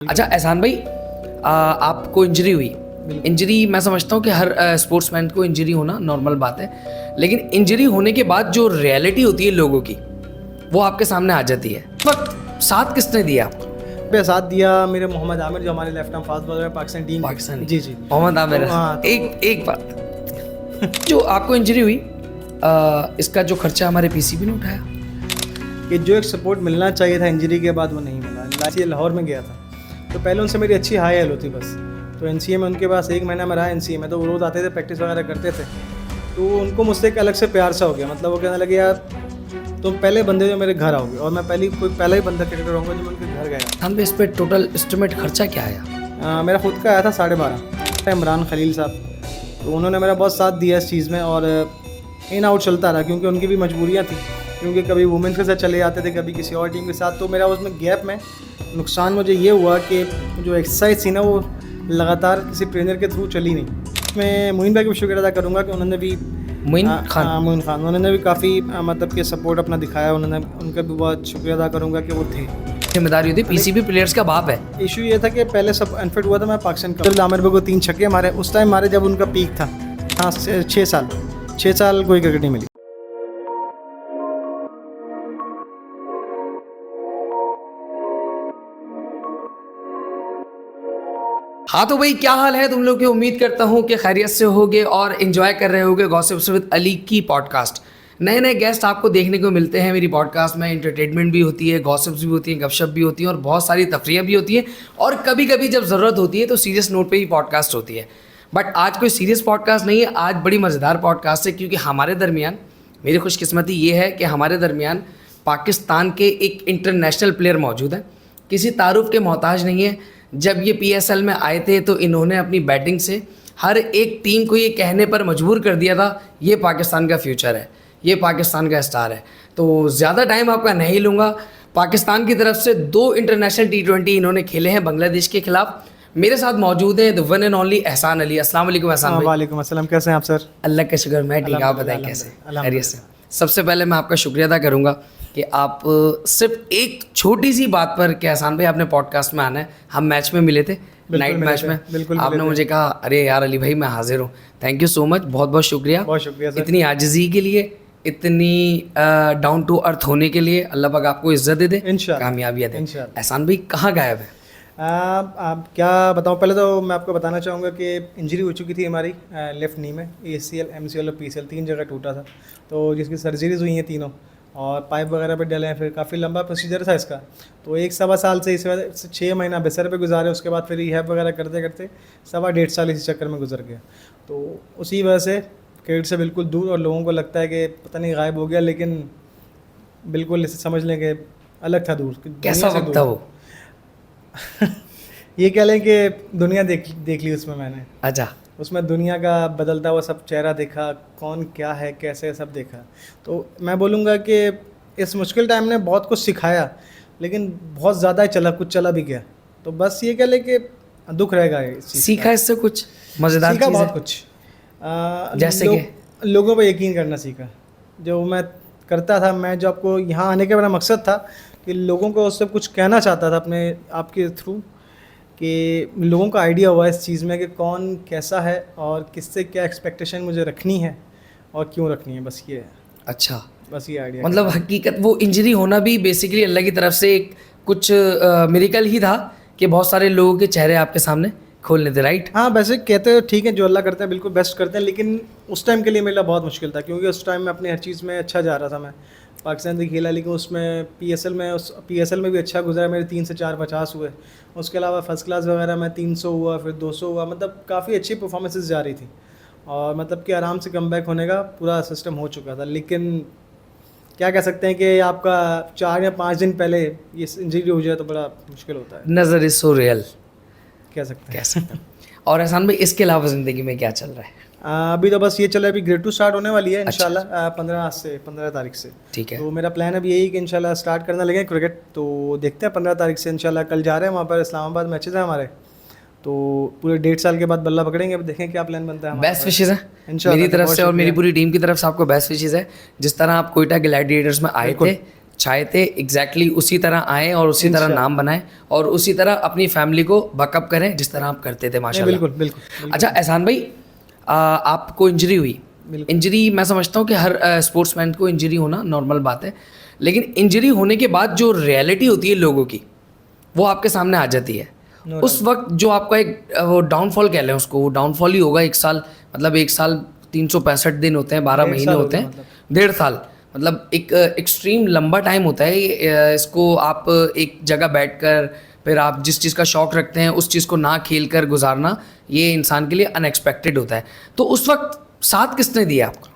अच्छा एहसान भाई, आपको इंजरी हुई। इंजरी मैं समझता हूँ कि हर स्पोर्ट्समैन को इंजरी होना नॉर्मल बात है, लेकिन इंजरी होने के बाद जो रियलिटी होती है लोगों की वो आपके सामने आ जाती है। उस वक्त साथ किसने दिया आपको? पे साथ दिया मेरे मोहम्मद आमिर, जो हमारे लेफ्ट आर्म फास्ट बॉलर है पाकिस्तान टीम पाकिस्तानी जी जी मोहम्मद आमिर। हाँ, एक बात जो आपको इंजरी हुई, इसका जो खर्चा हमारे पीसीबी ने उठाया? कि जो एक सपोर्ट मिलना चाहिए था इंजरी के बाद वो नहीं मिला। लाहौर में गया था तो पहले उनसे मेरी अच्छी हाई हेल होती बस, तो एनसीए में उनके पास 1 महीना में रहा एनसीए में, तो वो रोज़ आते थे, प्रैक्टिस वगैरह करते थे, तो उनको मुझसे एक अलग से प्यार सा हो गया। मतलब वो कहने लगे यार तुम पहले बंदे जो मेरे घर आओगे, और मैं पहला ही बंदा क्रिकेटर होऊंगा जो मैं उनके घर गया। हम पे इस पर टोटल एस्टिमेट खर्चा क्या आया? मेरा खुद का आया था 12.5। इमरान खलील साहब, तो उन्होंने मेरा बहुत साथ दिया इस चीज़ में, और इन आउट चलता रहा क्योंकि उनकी भी मजबूरियाँ थी, क्योंकि कभी वुमेंस के साथ चले जाते थे, कभी किसी और टीम के साथ। तो मेरा उसमें गैप में नुकसान मुझे ये हुआ कि जो एक्सरसाइज थी ना वो लगातार किसी ट्रेनर के थ्रू चली नहीं। मैं मोइन भाई को शुक्र अदा करूँगा कि उन्होंने भी मोइन खान उन्होंने भी काफ़ी मतलब कि सपोर्ट अपना दिखाया। उन्होंने उनका भी बहुत शुक्रिया अदा करूँगा कि वो थे। जिम्मेदारी होती है, पीसीबी प्लेयर्स का बाप है। इशू ये था कि पहले सब अनफिट हुआ था, मैं पाकिस्तान का आमिर भाई को 3 छक्के मारे उस टाइम मारे जब उनका पीक था। हाँ 6 साल कोई क्रिकेट नहीं मिली। हाँ तो भाई, क्या हाल है तुम लोग की? उम्मीद करता हूँ कि खैरियत से होगे और एंजॉय कर रहे होगे गॉसिप्स विद अली की पॉडकास्ट। नए नए गेस्ट आपको देखने को मिलते हैं मेरी पॉडकास्ट में। एंटरटेनमेंट भी होती है, गॉसिप्स भी होती हैं, गपशप भी होती हैं और बहुत सारी तफरीह भी होती है, और कभी कभी जब ज़रूरत होती है तो सीरियस नोट पे ही पॉडकास्ट होती है। बट आज कोई सीरियस पॉडकास्ट नहीं है, आज बड़ी मज़ेदार पॉडकास्ट है, क्योंकि हमारे दरमियान मेरी खुशकिस्मती ये है कि हमारे दरमियान पाकिस्तान के एक इंटरनेशनल प्लेयर मौजूद हैं, किसी तारुफ के मोहताज नहीं है। जब ये पीएसएल में आए थे तो इन्होंने अपनी बैटिंग से हर एक टीम को ये कहने पर मजबूर कर दिया था ये पाकिस्तान का फ्यूचर है, ये पाकिस्तान का स्टार है। तो ज़्यादा टाइम आपका नहीं लूँगा। पाकिस्तान की तरफ से 2 इंटरनेशनल T20 इन्होंने खेले हैं बांग्लादेश के खिलाफ। मेरे साथ मौजूद है द वन एंड ओनली एहसान अली। अस्सलाम वालेकुम एहसान भाई। वालेकुम अस्सलाम, कैसे हैं आप सर? अल्लाह का शुक्र, मैं ठीक। आप बताएं कैसे? खैरियत से। सबसे पहले मैं आपका शुक्रिया अदा करूँगा कि आप सिर्फ एक छोटी सी बात पर कि एहसान भाई आपने पॉडकास्ट में आना है। हम मैच में मिले थे, नाइट मैच में, आपने मुझे कहा अरे यार अली भाई मैं हाजिर हूँ। थैंक यू सो मच, बहुत बहुत शुक्रिया। बहुत शुक्रिया सर। इतनी आजिज़ी के लिए, इतनी डाउन टू अर्थ होने के लिए। अल्लाह पाक आपको इज्जत दे दे, कामयाबियाँ दे। एहसान भाई कहाँ गायब है? आप क्या बताऊं, पहले तो मैं आपको बताना चाहूँगा कि इंजरी हो चुकी थी हमारी लेफ़्ट नी में। ACL, MCL और PCL 3 जगह टूटा था, तो जिसकी सर्जरीज हुई हैं तीनों, और पाइप वगैरह पे डले हैं। फिर काफ़ी लंबा प्रोसीजर था इसका, तो 1-1.25 साल से इस वजह से 6 महीना बिस्तर पे गुजारे। उसके बाद फिर रिहैब वगैरह करते करते 1.5 साल इसी चक्कर में गुजर गया। तो उसी वजह से क्रिकेट से बिल्कुल दूर, और लोगों को लगता है कि पता नहीं गायब हो गया, लेकिन बिल्कुल इसे समझ लें कि अलग था, दूर। कैसा वक्त था वो? ये कह लें कि दुनिया देख ली उसमें मैंने। अच्छा। उसमें दुनिया का बदलता हुआ सब चेहरा देखा, कौन क्या है कैसे सब देखा। तो मैं बोलूँगा कि इस मुश्किल टाइम ने बहुत कुछ सिखाया, लेकिन बहुत ज़्यादा कुछ चला भी गया। तो बस ये कह लें कि दुख रहेगा। सीखा इससे कुछ मज़ेदार सीखा चीज़ बहुत है? कुछ जैसे कि लोगों पर यकीन करना सीखा। जो मैं करता था, मैं जो आपको यहाँ आने का मेरा मकसद था कि लोगों को उससे कुछ कहना चाहता था अपने आपके थ्रू, कि लोगों का आइडिया हुआ इस चीज़ में कि कौन कैसा है और किससे क्या एक्सपेक्टेशन मुझे रखनी है और क्यों रखनी है। बस ये है। अच्छा, बस ये आइडिया। मतलब हकीकत वो इंजरी होना भी बेसिकली अल्लाह की तरफ से एक कुछ मिरेकल ही था कि बहुत सारे लोगों के चेहरे आपके सामने खोलने थे, राइट? हाँ, वैसे कहते हो ठीक है, जो अल्लाह करते हैं बिल्कुल बेस्ट करते हैं, लेकिन उस टाइम के लिए मेरा बहुत मुश्किल था, क्योंकि उस टाइम में अपनी हर चीज़ में अच्छा जा रहा था। मैं पाकिस्तान से खेला, लेकिन उसमें PSL में भी अच्छा गुजरा। मेरे 3 से 4 50 हुए। उसके अलावा फर्स्ट क्लास वगैरह में 300 हुआ, फिर 200 हुआ। मतलब काफ़ी अच्छी परफॉर्मेंसेस जा रही थी, और मतलब कि आराम से कमबैक होने का पूरा सिस्टम हो चुका था। लेकिन क्या कह सकते हैं कि आपका 4 या 5 दिन पहले ये इंजरी हो जाए तो बड़ा मुश्किल होता है। नज़र इज सो रियल, कह सकते हैं। और एहसान भाई इसके अलावा ज़िंदगी में क्या चल रहा है? अभी तो बस ये चला, अभी ग्रेड 2 स्टार्ट होने वाली है इंशाल्लाह 15 तारीख से। ठीक है। तो मेरा प्लान अभी यही कि इंशाल्लाह स्टार्ट करने लगे क्रिकेट। तो देखते हैं 15 तारीख से इंशाल्लाह। कल जा रहे हैं वहाँ पर, इस्लामाबाद मैचेस हैं हमारे, तो पूरे 1.5 साल के बाद बल्ला पकड़ेंगे। अब देखें क्या प्लान बनता है। बेस्ट विशेज़ है मेरी तरफ से, और मेरी पूरी टीम की तरफ से आपको बेस्ट विशेज़ है। जिस तरह आप कोयटा ग्लैडिएटर्स में आए थे, चाहते एग्जैक्टली उसी तरह आए और उसी तरह नाम बनाएं और उसी तरह अपनी फैमिली को बैकअप करें जिस तरह आप करते थे नहीं, माशाल्लाह। बिल्कुल बिल्कुल अच्छा एहसान भाई, आपको इंजरी हुई। इंजरी मैं समझता हूँ कि हर स्पोर्ट्समैन को इंजरी होना नॉर्मल बात है, लेकिन इंजरी होने के बाद जो रियलिटी होती है लोगों की वो आपके सामने आ जाती है। उस वक्त जो आपका एक वो डाउनफॉल कह लें उसको, वो डाउनफॉल ही होगा। 1 साल मतलब 1 साल 365 दिन होते हैं, 12 महीने होते हैं, 1.5 साल मतलब एक एक्सट्रीम लंबा टाइम होता है। इसको आप एक जगह बैठकर फिर आप जिस चीज़ का शौक़ रखते हैं उस चीज़ को ना खेल कर गुजारना, ये इंसान के लिए अनएक्सपेक्टेड होता है। तो उस वक्त साथ किसने दिया आपका?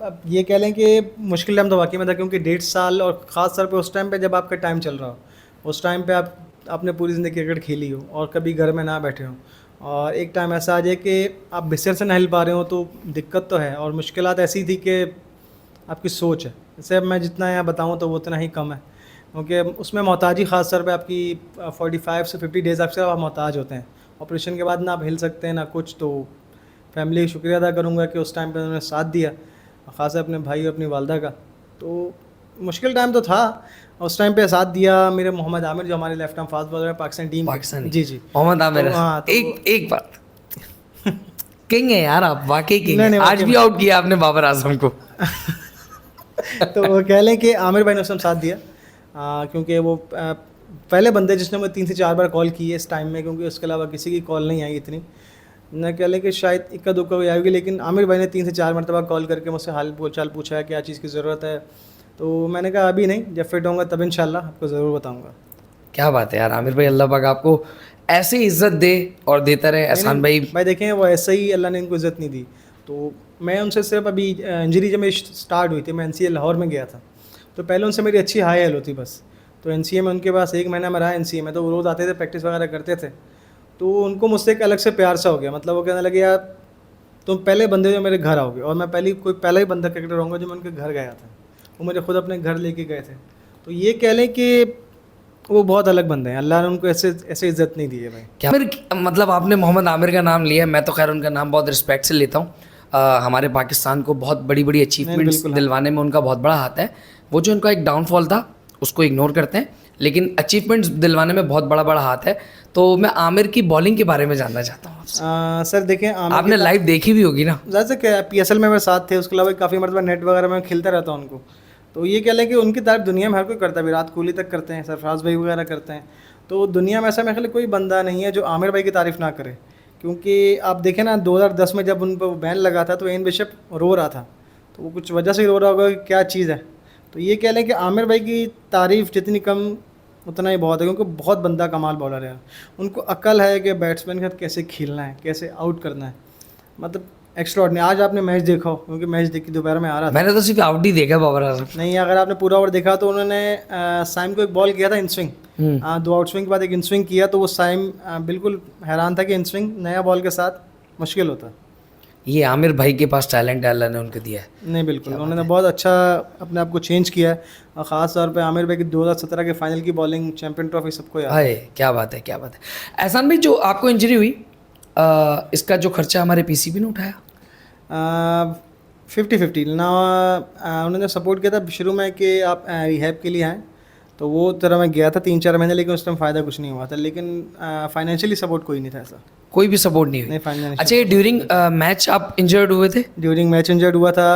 अब ये कह लें कि मुश्किल टाइम तो वाकई में था, क्योंकि 1.5 साल और ख़ास तौर पे उस टाइम पे जब आपका टाइम चल रहा हो, उस टाइम पे आपने पूरी ज़िंदगी क्रिकेट खेली हो और कभी घर में ना बैठे हो, और एक टाइम ऐसा आ जाए कि आप बिस्तर से ना हिल पा रहे हो, तो दिक्कत तो है। और मुश्किलात ऐसी थी कि आपकी सोच है, जैसे अब मैं जितना यहाँ बताऊँ तो वो उतना ही कम है, क्योंकि उसमें मोहताजी ख़ास तौर पे आपकी 45 से 50 डेज़ आपसे आप मोहताज होते हैं। ऑपरेशन के बाद ना आप हिल सकते हैं ना कुछ। तो फैमिली का शुक्रिया अदा करूँगा कि उस टाइम पे उन्होंने साथ दिया, ख़ास अपने भाई और अपनी वालदा का। तो मुश्किल टाइम तो था, उस टाइम पे साथ दिया मेरे मोहम्मद आमिर, जो हमारे लेफ्ट आर्म फास्ट बॉलर है पाकिस्तान टीम। पाकिस्तानी जी जी, मोहम्मद आमिर। तो हाँ, तो एक बात किंग है यार आप, वाकई किंग नहीं, है। नहीं, आज वाकई भी आउट किया आपने बाबर आजम को। तो वो कह लें कि आमिर भाई ने उस टाइम साथ दिया, क्योंकि वो पहले बंदे जिसने मुझे 3 से 4 बार कॉल की है इस टाइम में, क्योंकि उसके अलावा किसी की कॉल नहीं आई इतनी। न कह लें कि शायद इक्का दुक्का कोई आएगी, लेकिन आमिर भाई ने 3 से 4 मरतबा कॉल करके मुझसे हाल बोल चाल पूछा है, क्या चीज़ की ज़रूरत है। तो मैंने कहा अभी नहीं, जब फिट होऊंगा तब इंशाल्लाह आपको ज़रूर बताऊंगा। क्या बात है यार आमिर भाई, अल्लाह पाक आपको ऐसी इज्जत दे और देता रहे। एहसान भाई देखें, वो ऐसे ही अल्लाह ने इनको इज़्ज़त नहीं दी। तो मैं उनसे सिर्फ अभी इंजरी जब मेरी स्टार्ट हुई थी, मैं NCA लाहौर में गया था, तो पहले उनसे मेरी अच्छी हाई हेल होती बस। तो NCA में उनके पास 1 महीना में रहा NCA में, तो वो रोज़ आते थे, प्रैक्टिस वगैरह करते थे। तो उनको मुझसे एक अलग से प्यार सा हो गया, मतलब वो कहने लगे यार तुम पहले बंदे जो मेरे घर आओगे, और मैं पहला ही बंदा क्रिकेटर रहूँगा जो मैं उनके घर गया था। वो मुझे खुद अपने घर लेके गए थे। तो ये कह लें कि वो बहुत अलग बंदे हैं, अल्लाह ने उनको ऐसे इज्जत नहीं दी है भाई। क्या फिर मतलब आपने मोहम्मद आमिर का नाम लिया, मैं तो खैर उनका नाम बहुत रिस्पेक्ट से लेता हूँ। हमारे पाकिस्तान को बहुत बड़ी बड़ी अचीवमेंट्स दिलवाने में उनका बहुत बड़ा हाथ है। वो जो उनका एक डाउनफॉल था उसको इग्नोर करते हैं, लेकिन अचीवमेंट्स दिलवाने में बहुत बड़ा हाथ है। तो मैं आमिर की बॉलिंग के बारे में जानना चाहता हूँ। सर देखें, आपने लाइव देखी भी होगी ना? जैसे कि PSL में मेरे साथ थे, उसके अलावा काफ़ी मतलब नेट वगैरह में खेलता रहता हूँ उनको। तो ये कह लें कि उनकी तारीफ दुनिया में हर कोई करता है, विराट कोहली तक करते हैं, सरफराज भाई वगैरह करते हैं। तो दुनिया में ऐसा मेरे ख्याल कोई बंदा नहीं है जो आमिर भाई की तारीफ़ ना करे। क्योंकि आप देखें ना, 2010 में जब उन पर बैन लगा था तो एन बिशप रो रहा था, तो वो कुछ वजह से ही रो रहा होगा कि क्या चीज़ है। तो ये कह लें कि आमिर भाई की तारीफ़ जितनी कम उतना ही बहुत है, क्योंकि बहुत बंदा कमाल बॉलर है। उनको अक्ल है कि बैट्समैन के साथ कैसे खेलना है, कैसे आउट करना है, मतलब एक्स्ट्राऑर्डिनरी। आज आपने मैच देखा हो, क्योंकि मैच देखी दोपहर में आ रहा था। मैंने तो सिर्फ आउट ही देखा बाबर आजम। नहीं, अगर आपने पूरा ओवर देखा तो उन्होंने साइम को एक बॉल किया था इन स्विंग, 2 आउट स्विंग के बाद एक इन स्विंग किया, तो वो साइम बिल्कुल हैरान था कि इन स्विंग नया बॉल के साथ मुश्किल होता। ये आमिर भाई के पास टैलेंट है, अल्लाह ने उनको दिया है। नहीं बिल्कुल, उन्होंने बहुत अच्छा अपने आप को चेंज किया है, और ख़ास तौर पे आमिर भाई की 2017 के फाइनल की बॉलिंग, चैंपियन ट्रॉफी सबको याद है। क्या बात है, क्या बात है। एहसान भाई, जो आपको इंजरी हुई इसका जो खर्चा हमारे PCB ने उठाया? 50-50 ना। उन्होंने सपोर्ट किया था शुरू में कि आप रिहैब के लिए आएँ, तो वो तरह मैं गया था 3-4 महीने, लेकिन उस टाइम फ़ायदा कुछ नहीं हुआ था। लेकिन फाइनेंशियली सपोर्ट कोई नहीं था, ऐसा कोई भी सपोर्ट नहीं हुई? नहीं, फाइनेंशियल। अच्छा, ये ड्यूरिंग मैच आप इंजर्ड हुए थे? ड्यूरिंग मैच इंजर्ड हुआ था।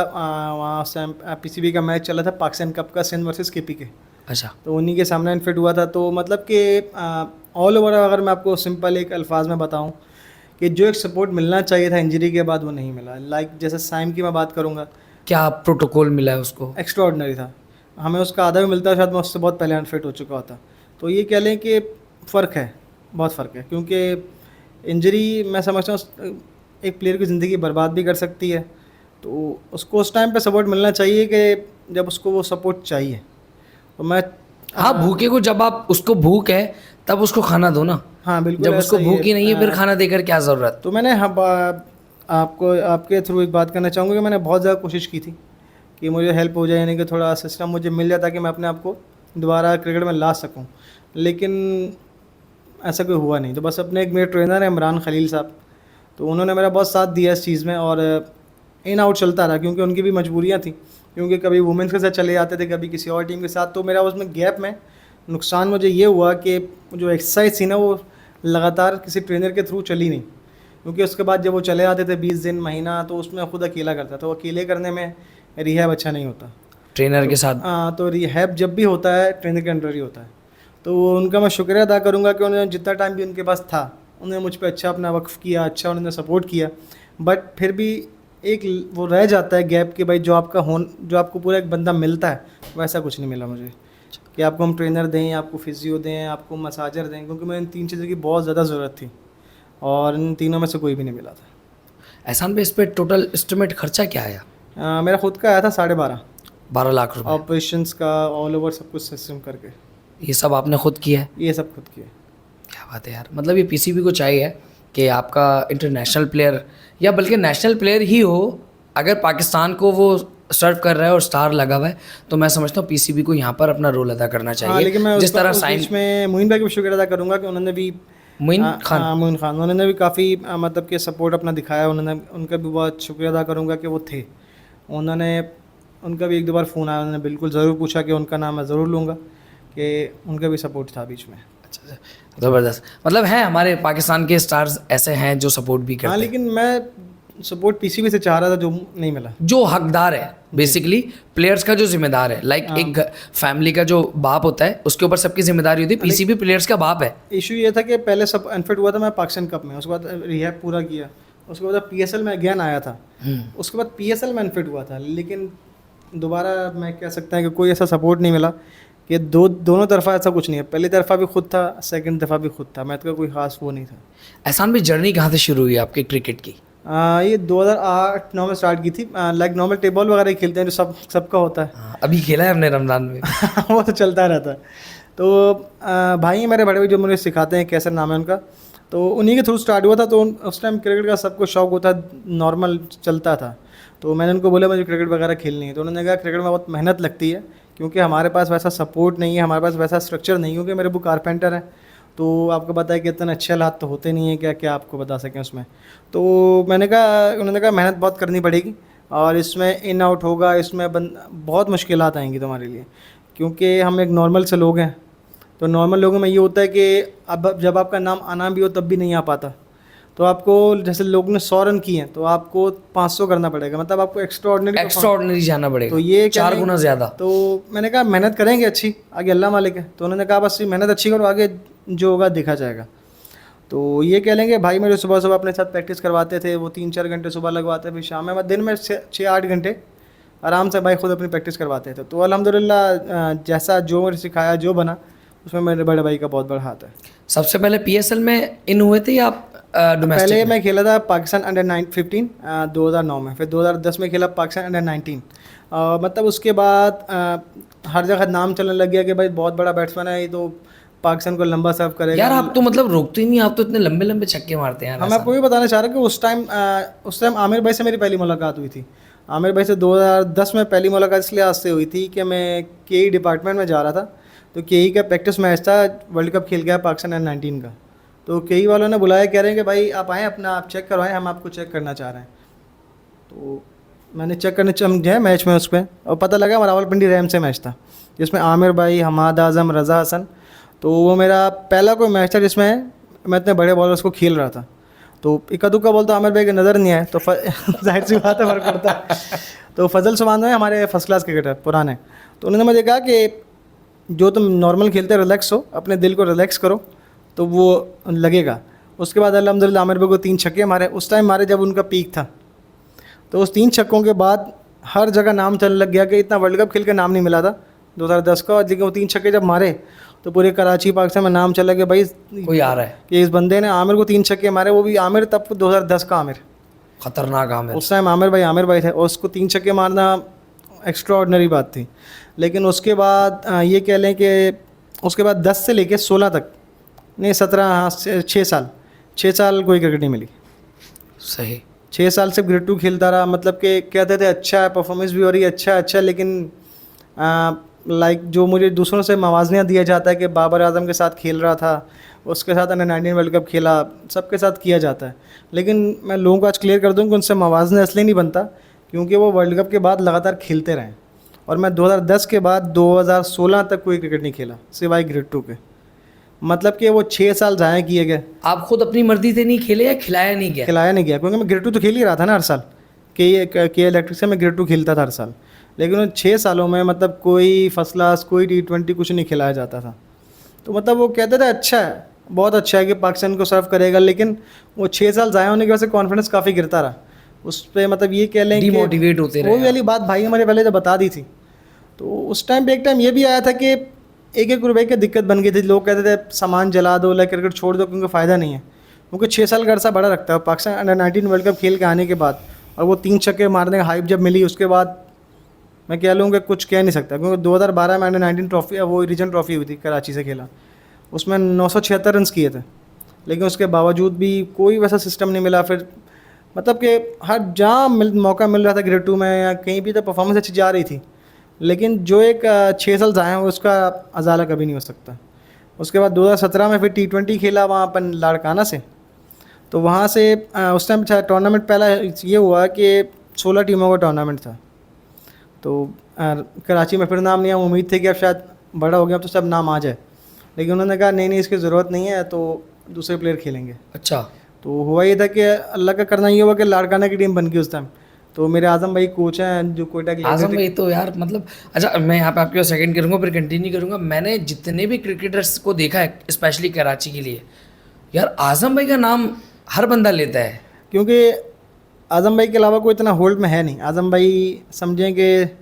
वहाँ उस टाइम PCB का मैच चला था, पाकिस्तान कप का, सिंध वर्सेस KPK। अच्छा। तो उन्हीं के सामने अनफिट हुआ था। तो मतलब कि ऑल ओवर अगर मैं आपको सिंपल एक अल्फाज में बताऊँ कि जो एक सपोर्ट मिलना चाहिए था इंजरी के बाद, वो नहीं मिला। लाइक जैसे साइम की मैं बात करूँगा, क्या प्रोटोकॉल मिला है उसको? एक्स्ट्राऑर्डिनरी था, हमें उसका आधा भी मिलता, शायद मैं उससे बहुत पहले अनफिट हो चुका होता। तो ये कह लें कि फ़र्क है, बहुत फ़र्क है, क्योंकि इंजरी मैं समझता हूँ एक प्लेयर की ज़िंदगी बर्बाद भी कर सकती है। तो उसको उस टाइम पे सपोर्ट मिलना चाहिए कि जब उसको वो सपोर्ट चाहिए। तो मैं हाँ, भूखे को जब आप उसको भूख है तब उसको खाना दो ना। हाँ बिल्कुल, जब उसको भूख ही नहीं है फिर खाना देकर क्या ज़रूरत। तो मैंने आपको आपके थ्रू एक बात करना चाहूँगा कि मैंने बहुत ज़्यादा कोशिश की थी कि मुझे हेल्प हो जाए, यानी कि थोड़ा सिस्टम मुझे मिल जाए ताकि मैं अपने आप को दोबारा क्रिकेट में ला सकूं, लेकिन ऐसा कोई हुआ नहीं। तो बस अपने एक मेरे ट्रेनर है इमरान खलील साहब, तो उन्होंने मेरा बहुत साथ दिया इस चीज़ में, और इन आउट चलता रहा, क्योंकि उनकी भी मजबूरियाँ थी। क्योंकि कभी वुमेंस के साथ चले जाते थे, कभी किसी और टीम के साथ। तो मेरा उसमें गैप में नुकसान मुझे ये हुआ कि जो एक्सरसाइज थी ना वो लगातार किसी ट्रेनर के थ्रू चली नहीं, क्योंकि उसके बाद जब वो चले आते थे 20 दिन महीना, तो उसमें खुद अकेला करता था। वो अकेले करने में रिहैब अच्छा नहीं होता ट्रेनर के साथ। हाँ, तो रिहैब जब भी होता है ट्रेनर के अंडर ही होता है। तो उनका मैं शुक्रिया अदा करूँगा कि उन्होंने जितना टाइम भी उनके पास था उन्होंने मुझ पर अच्छा अपना वक्फ किया, अच्छा उन्होंने सपोर्ट किया। बट फिर भी एक वो रह जाता है गैप कि भाई जो आपको पूरा एक बंदा मिलता है वैसा कुछ नहीं मिला मुझे, कि आपको हम ट्रेनर दें, आपको फिजियो दें, आपको मसाजर दें, क्योंकि मुझे इन 3 चीज़ों की बहुत ज़्यादा ज़रूरत थी और इन तीनों में से कोई भी नहीं मिला था। एहसान भाई, इस पर टोटल एस्टिमेट खर्चा क्या आया? मेरा खुद का आया था 12.5 लाख रुपए। ऑपरेशंस का ऑल ओवर सब कुछ सिस्टम करके। ये सब आपने खुद किया है? ये सब खुद किया। क्या बात है यार। मतलब ये पीसीबी को चाहिए कि आपका इंटरनेशनल प्लेयर या बल्कि नेशनल प्लेयर ही हो, अगर पाकिस्तान को वो सर्व कर रहा है और स्टार लगा हुआ है, तो मैं समझता हूँ पीसीबी को यहाँ पर अपना रोल अदा करना चाहिए। लेकिन मैं जिस तरह साइन में मोइन भाई को शुक्र अदा करूँगा कि उन्होंने भी मोइन खान उन्होंने भी काफ़ी मतलब कि सपोर्ट अपना दिखाया। उन्होंने उनका भी बहुत शुक्रिया अदा करूँगा कि वो थे। उनका भी 1-2 बार फ़ोन आया, उन्होंने बिल्कुल ज़रूर पूछा कि उनका नाम मैं ज़रूर लूँगा, कि उनका भी सपोर्ट था बीच में। अच्छा, ज़बरदस्त। मतलब है हमारे पाकिस्तान के स्टार्स ऐसे हैं जो सपोर्ट भी करते हैं। लेकिन मैं सपोर्ट पीसीबी से चाह रहा था जो नहीं मिला। जो हकदार है बेसिकली प्लेयर्स का, जो जिम्मेदार है, लाइक एक फैमिली का जो बाप होता है उसके ऊपर सबकी जिम्मेदारी होती है, पीसीबी प्लेयर्स का बाप है। इशू ये था कि पहले सब अनफिट हुआ था मैं पाकिस्तान कप में, उसके बाद रिहैब पूरा किया, उसके बाद पीएसएल में अगेन आया था, उसके बाद पीएसएल में अनफिट हुआ था, लेकिन दोबारा मैं कह सकता है कि कोई ऐसा सपोर्ट नहीं मिला कि दोनों तरफा ऐसा कुछ नहीं है। पहली तरफा भी खुद था, सेकंड दफ़ा भी खुद था, मैं तो कोई ख़ास वो नहीं था। एहसान भी जर्नी कहाँ से शुरू हुई आपकी क्रिकेट की? ये 2008-9 में स्टार्ट की थी। लाइक नॉर्मल टेबल वगैरह खेलते हैं जो सबका होता है। अभी खेला है हमने रमज़ान में। वो तो चलता रहता है। तो भाई मेरे बड़े भाई जो मुझे सिखाते हैं, कैसर नाम है उनका, तो उन्हीं के थ्रू स्टार्ट हुआ था। तो उस टाइम क्रिकेट का सबको शौक होता है, नॉर्मल चलता था। तो मैंने उनको बोला मुझे क्रिकेट वगैरह खेलनी है, तो उन्होंने कहा क्रिकेट में बहुत मेहनत लगती है, क्योंकि हमारे पास वैसा सपोर्ट नहीं है, हमारे पास वैसा स्ट्रक्चर नहीं है, क्योंकि मेरे वो कारपेंटर हैं। तो आपको पता है कि इतने अच्छे हालात तो होते नहीं हैं क्या आपको बता सकें उसमें। तो उन्होंने कहा मेहनत बहुत करनी पड़ेगी और इसमें इन आउट होगा, इसमें बहुत मुश्किलात आएंगी तुम्हारे लिए, क्योंकि हम एक नॉर्मल से लोग हैं। तो नॉर्मल लोगों में ये होता है कि अब जब आपका नाम आना भी हो तब भी नहीं आ पाता। तो आपको जैसे लोग ने 100 रन किए हैं तो आपको 500 करना पड़ेगा, मतलब आपको एक्स्ट्राऑर्डिनरी जाना पड़ेगा, तो ये 4 गुना ज़्यादा। तो मैंने कहा मेहनत करेंगे अच्छी, आगे अल्लाह मालिक है। तो उन्होंने कहा बस मेहनत अच्छी करो, आगे जो होगा देखा जाएगा। तो ये कह लेंगे भाई मेरे सुबह अपने साथ प्रैक्टिस करवाते थे, वो 3-4 घंटे सुबह लगवाते, फिर शाम में, दिन में 6-8 घंटे आराम से भाई खुद अपनी प्रैक्टिस करवाते थे। तो अल्हम्दुलिल्लाह जैसा जो मुझे सिखाया, जो बना, उसमें मेरे बड़े भाई का बहुत बड़ा हाथ है। सबसे पहले पीएसएल में इन हुए थे या आप डोमेस्टिक? पहले मैं खेला था पाकिस्तान अंडर-15 2009 में, फिर 2010 में खेला पाकिस्तान अंडर-19। मतलब उसके बाद हर जगह नाम चलने लग गया कि भाई बहुत बड़ा बैट्समैन है ये, तो पाकिस्तान को लंबा सर्व करेगा। यार आप तो मतलब रोकते ही नहीं, आप तो इतने लंबे लंबे छक्के मारते हैं। मैं आपको ये बताना चाह रहा हूँ कि उस टाइम आमिर भाई से मेरी पहली मुलाकात हुई थी। आमिर भाई से 2010 में पहली मुलाकात इसलिए आज से हुई थी कि मैं केई डिपार्टमेंट में जा रहा था, तो केई का प्रैक्टिस मैच था, वर्ल्ड कप खेल गया पाकिस्तान अंडर-19 का। तो केई वालों ने बुलाया, कह रहे हैं कि भाई आप आएँ, अपना आप चेक करवाएं, हम आपको चेक करना चाह रहे हैं। तो मैंने चेक करने गया मैच में उस पर, और पता लगा रावलपिंडी रैम से मैच था, जिसमें आमिर भाई, हमाद आज़म, रज़ा हसन। तो वो मेरा पहला कोई मैच था जिसमें मैं इतने बड़े बॉलर्स को खेल रहा था। तो इक्का दुक्का बॉल तो आमिर भाई के नज़र नहीं आए, तो जाहिर सी बात है फर्क पड़ता है। तो फजल सुभान है हमारे फर्स्ट क्लास क्रिकेटर पुराने, तो उन्होंने मुझे कहा कि जो तुम नॉर्मल खेलते रिलैक्स हो, अपने दिल को रिलैक्स करो तो वो लगेगा। उसके बाद अल्हम्दुलिल्लाह आमिर भाई को 3 छक्के मारे, उस टाइम मारे जब उनका पीक था। तो उस 3 छक्कों के बाद हर जगह नाम चलने लग गया कि इतना वर्ल्ड कप खेल के नाम नहीं मिला था 2010 का, लेकिन वो 3 छक्के जब मारे तो पूरे कराची पाकिस्तान में नाम चला गया भाई कोई आ रहा है कि इस बंदे ने आमिर को 3 छक्के मारे, वो भी आमिर तब 2010 का आमिर, खतरनाक आमिर। उस टाइम आमिर भाई थे, और उसको 3 छक्के मारना एक्स्ट्रा ऑर्डिनरी बात थी। लेकिन उसके बाद ये कह लें कि उसके बाद 10 से लेके 16 तक, नहीं 17, 6 साल कोई क्रिकेट नहीं मिली। सही 6 साल से ग्रेड 2 खेलता रहा, मतलब कि कहते थे अच्छा है, परफॉर्मेंस भी हो रही है, अच्छा, लेकिन लाइक जो मुझे दूसरों से मवाज़निया दिया जाता है कि बाबर आजम के साथ खेल रहा था, उसके साथ अंडर-19 वर्ल्ड कप खेला, सबके साथ किया जाता है। लेकिन मैं लोगों को आज क्लियर कर दूँ कि उनसे मवाज़ना इसलिए नहीं बनता क्योंकि वो वर्ल्ड कप के बाद लगातार खेलते रहें। और मैं 2010 के बाद 2016 तक कोई क्रिकेट नहीं खेला सिवाय ग्रेड 2 के। मतलब कि वो 6 साल ज़ाया किए गए। आप खुद अपनी मर्जी से नहीं खेले या खिलाया नहीं गया? खिलाया नहीं गया, क्योंकि मैं ग्रेड 2 तो खेल ही रहा था ना हर साल। के इलेक्ट्रिक से मैं ग्रेड 2 खेलता था हर साल, लेकिन उन 6 सालों में मतलब कोई फर्स्ट क्लास, कोई T20 कुछ नहीं खिलाया जाता था। तो मतलब वो कहते थे अच्छा है, बहुत अच्छा है कि पाकिस्तान को सर्व करेगा, लेकिन वो 6 साल ज़ाया होने की वजह से कॉन्फिडेंस काफ़ी गिरता रहा उस पर। मतलब ये कह लें डिमोटिवेट होते रहे। वो वाली बात भाई हमारे पहले तो बता दी थी। तो उस टाइम पे एक टाइम ये भी आया था कि 1-1 रुपए की दिक्कत बन गई थी। लोग कहते थे सामान जला दो, लाइक क्रिकेट छोड़ दो, क्योंकि फ़ायदा नहीं है। क्योंकि 6 साल का अरसा बड़ा रखता है। पाकिस्तान अंडर 19 वर्ल्ड कप खेल के आने के बाद और वो 3 छक्के मारने का हाइप जब मिली, उसके बाद मैं कह लूँ कि कुछ कह नहीं सकता। क्योंकि 2012 में अंडर 19 ट्रॉफी, वो रीजन ट्रॉफी हुई थी, कराची से खेला, उसमें 976 रन किए थे, लेकिन उसके बावजूद भी कोई वैसा सिस्टम नहीं मिला। फिर मतलब कि हर जहाँ मौका मिल रहा था ग्रेड 2 में या कहीं भी, तो परफॉर्मेंस अच्छी जा रही थी, लेकिन जो एक 6 साल ज़ाया है उसका अजाला कभी नहीं हो सकता। उसके बाद 2017 में फिर T20 खेला वहाँ अपन लाड़काना से। तो वहाँ से उस टाइम टूर्नामेंट पहला ये हुआ कि 16 टीमों का टूर्नामेंट था। तो कराची में फिर नाम नहीं आया। उम्मीद थी कि अब शायद बड़ा हो गया तो सब नाम आ जाए, लेकिन उन्होंने कहा नहीं इसकी ज़रूरत नहीं है, तो दूसरे प्लेयर खेलेंगे। अच्छा। तो हुआ ये था कि अल्लाह का करना ये हुआ कि लाड़काना की टीम बन गई उस टाइम। तो मेरे आज़म भाई कोच हैं जो कोयटा के। आज़म भाई तो यार मतलब, अच्छा मैं यहाँ पे आपके सेकंड करूँगा फिर कंटिन्यू करूँगा। मैंने जितने भी क्रिकेटर्स को देखा है स्पेशली कराची के लिए, यार आज़म भाई का नाम हर बंदा लेता है। क्योंकि आज़म भाई के अलावा कोई इतना होल्ड में है नहीं। आज़म भाई समझें कि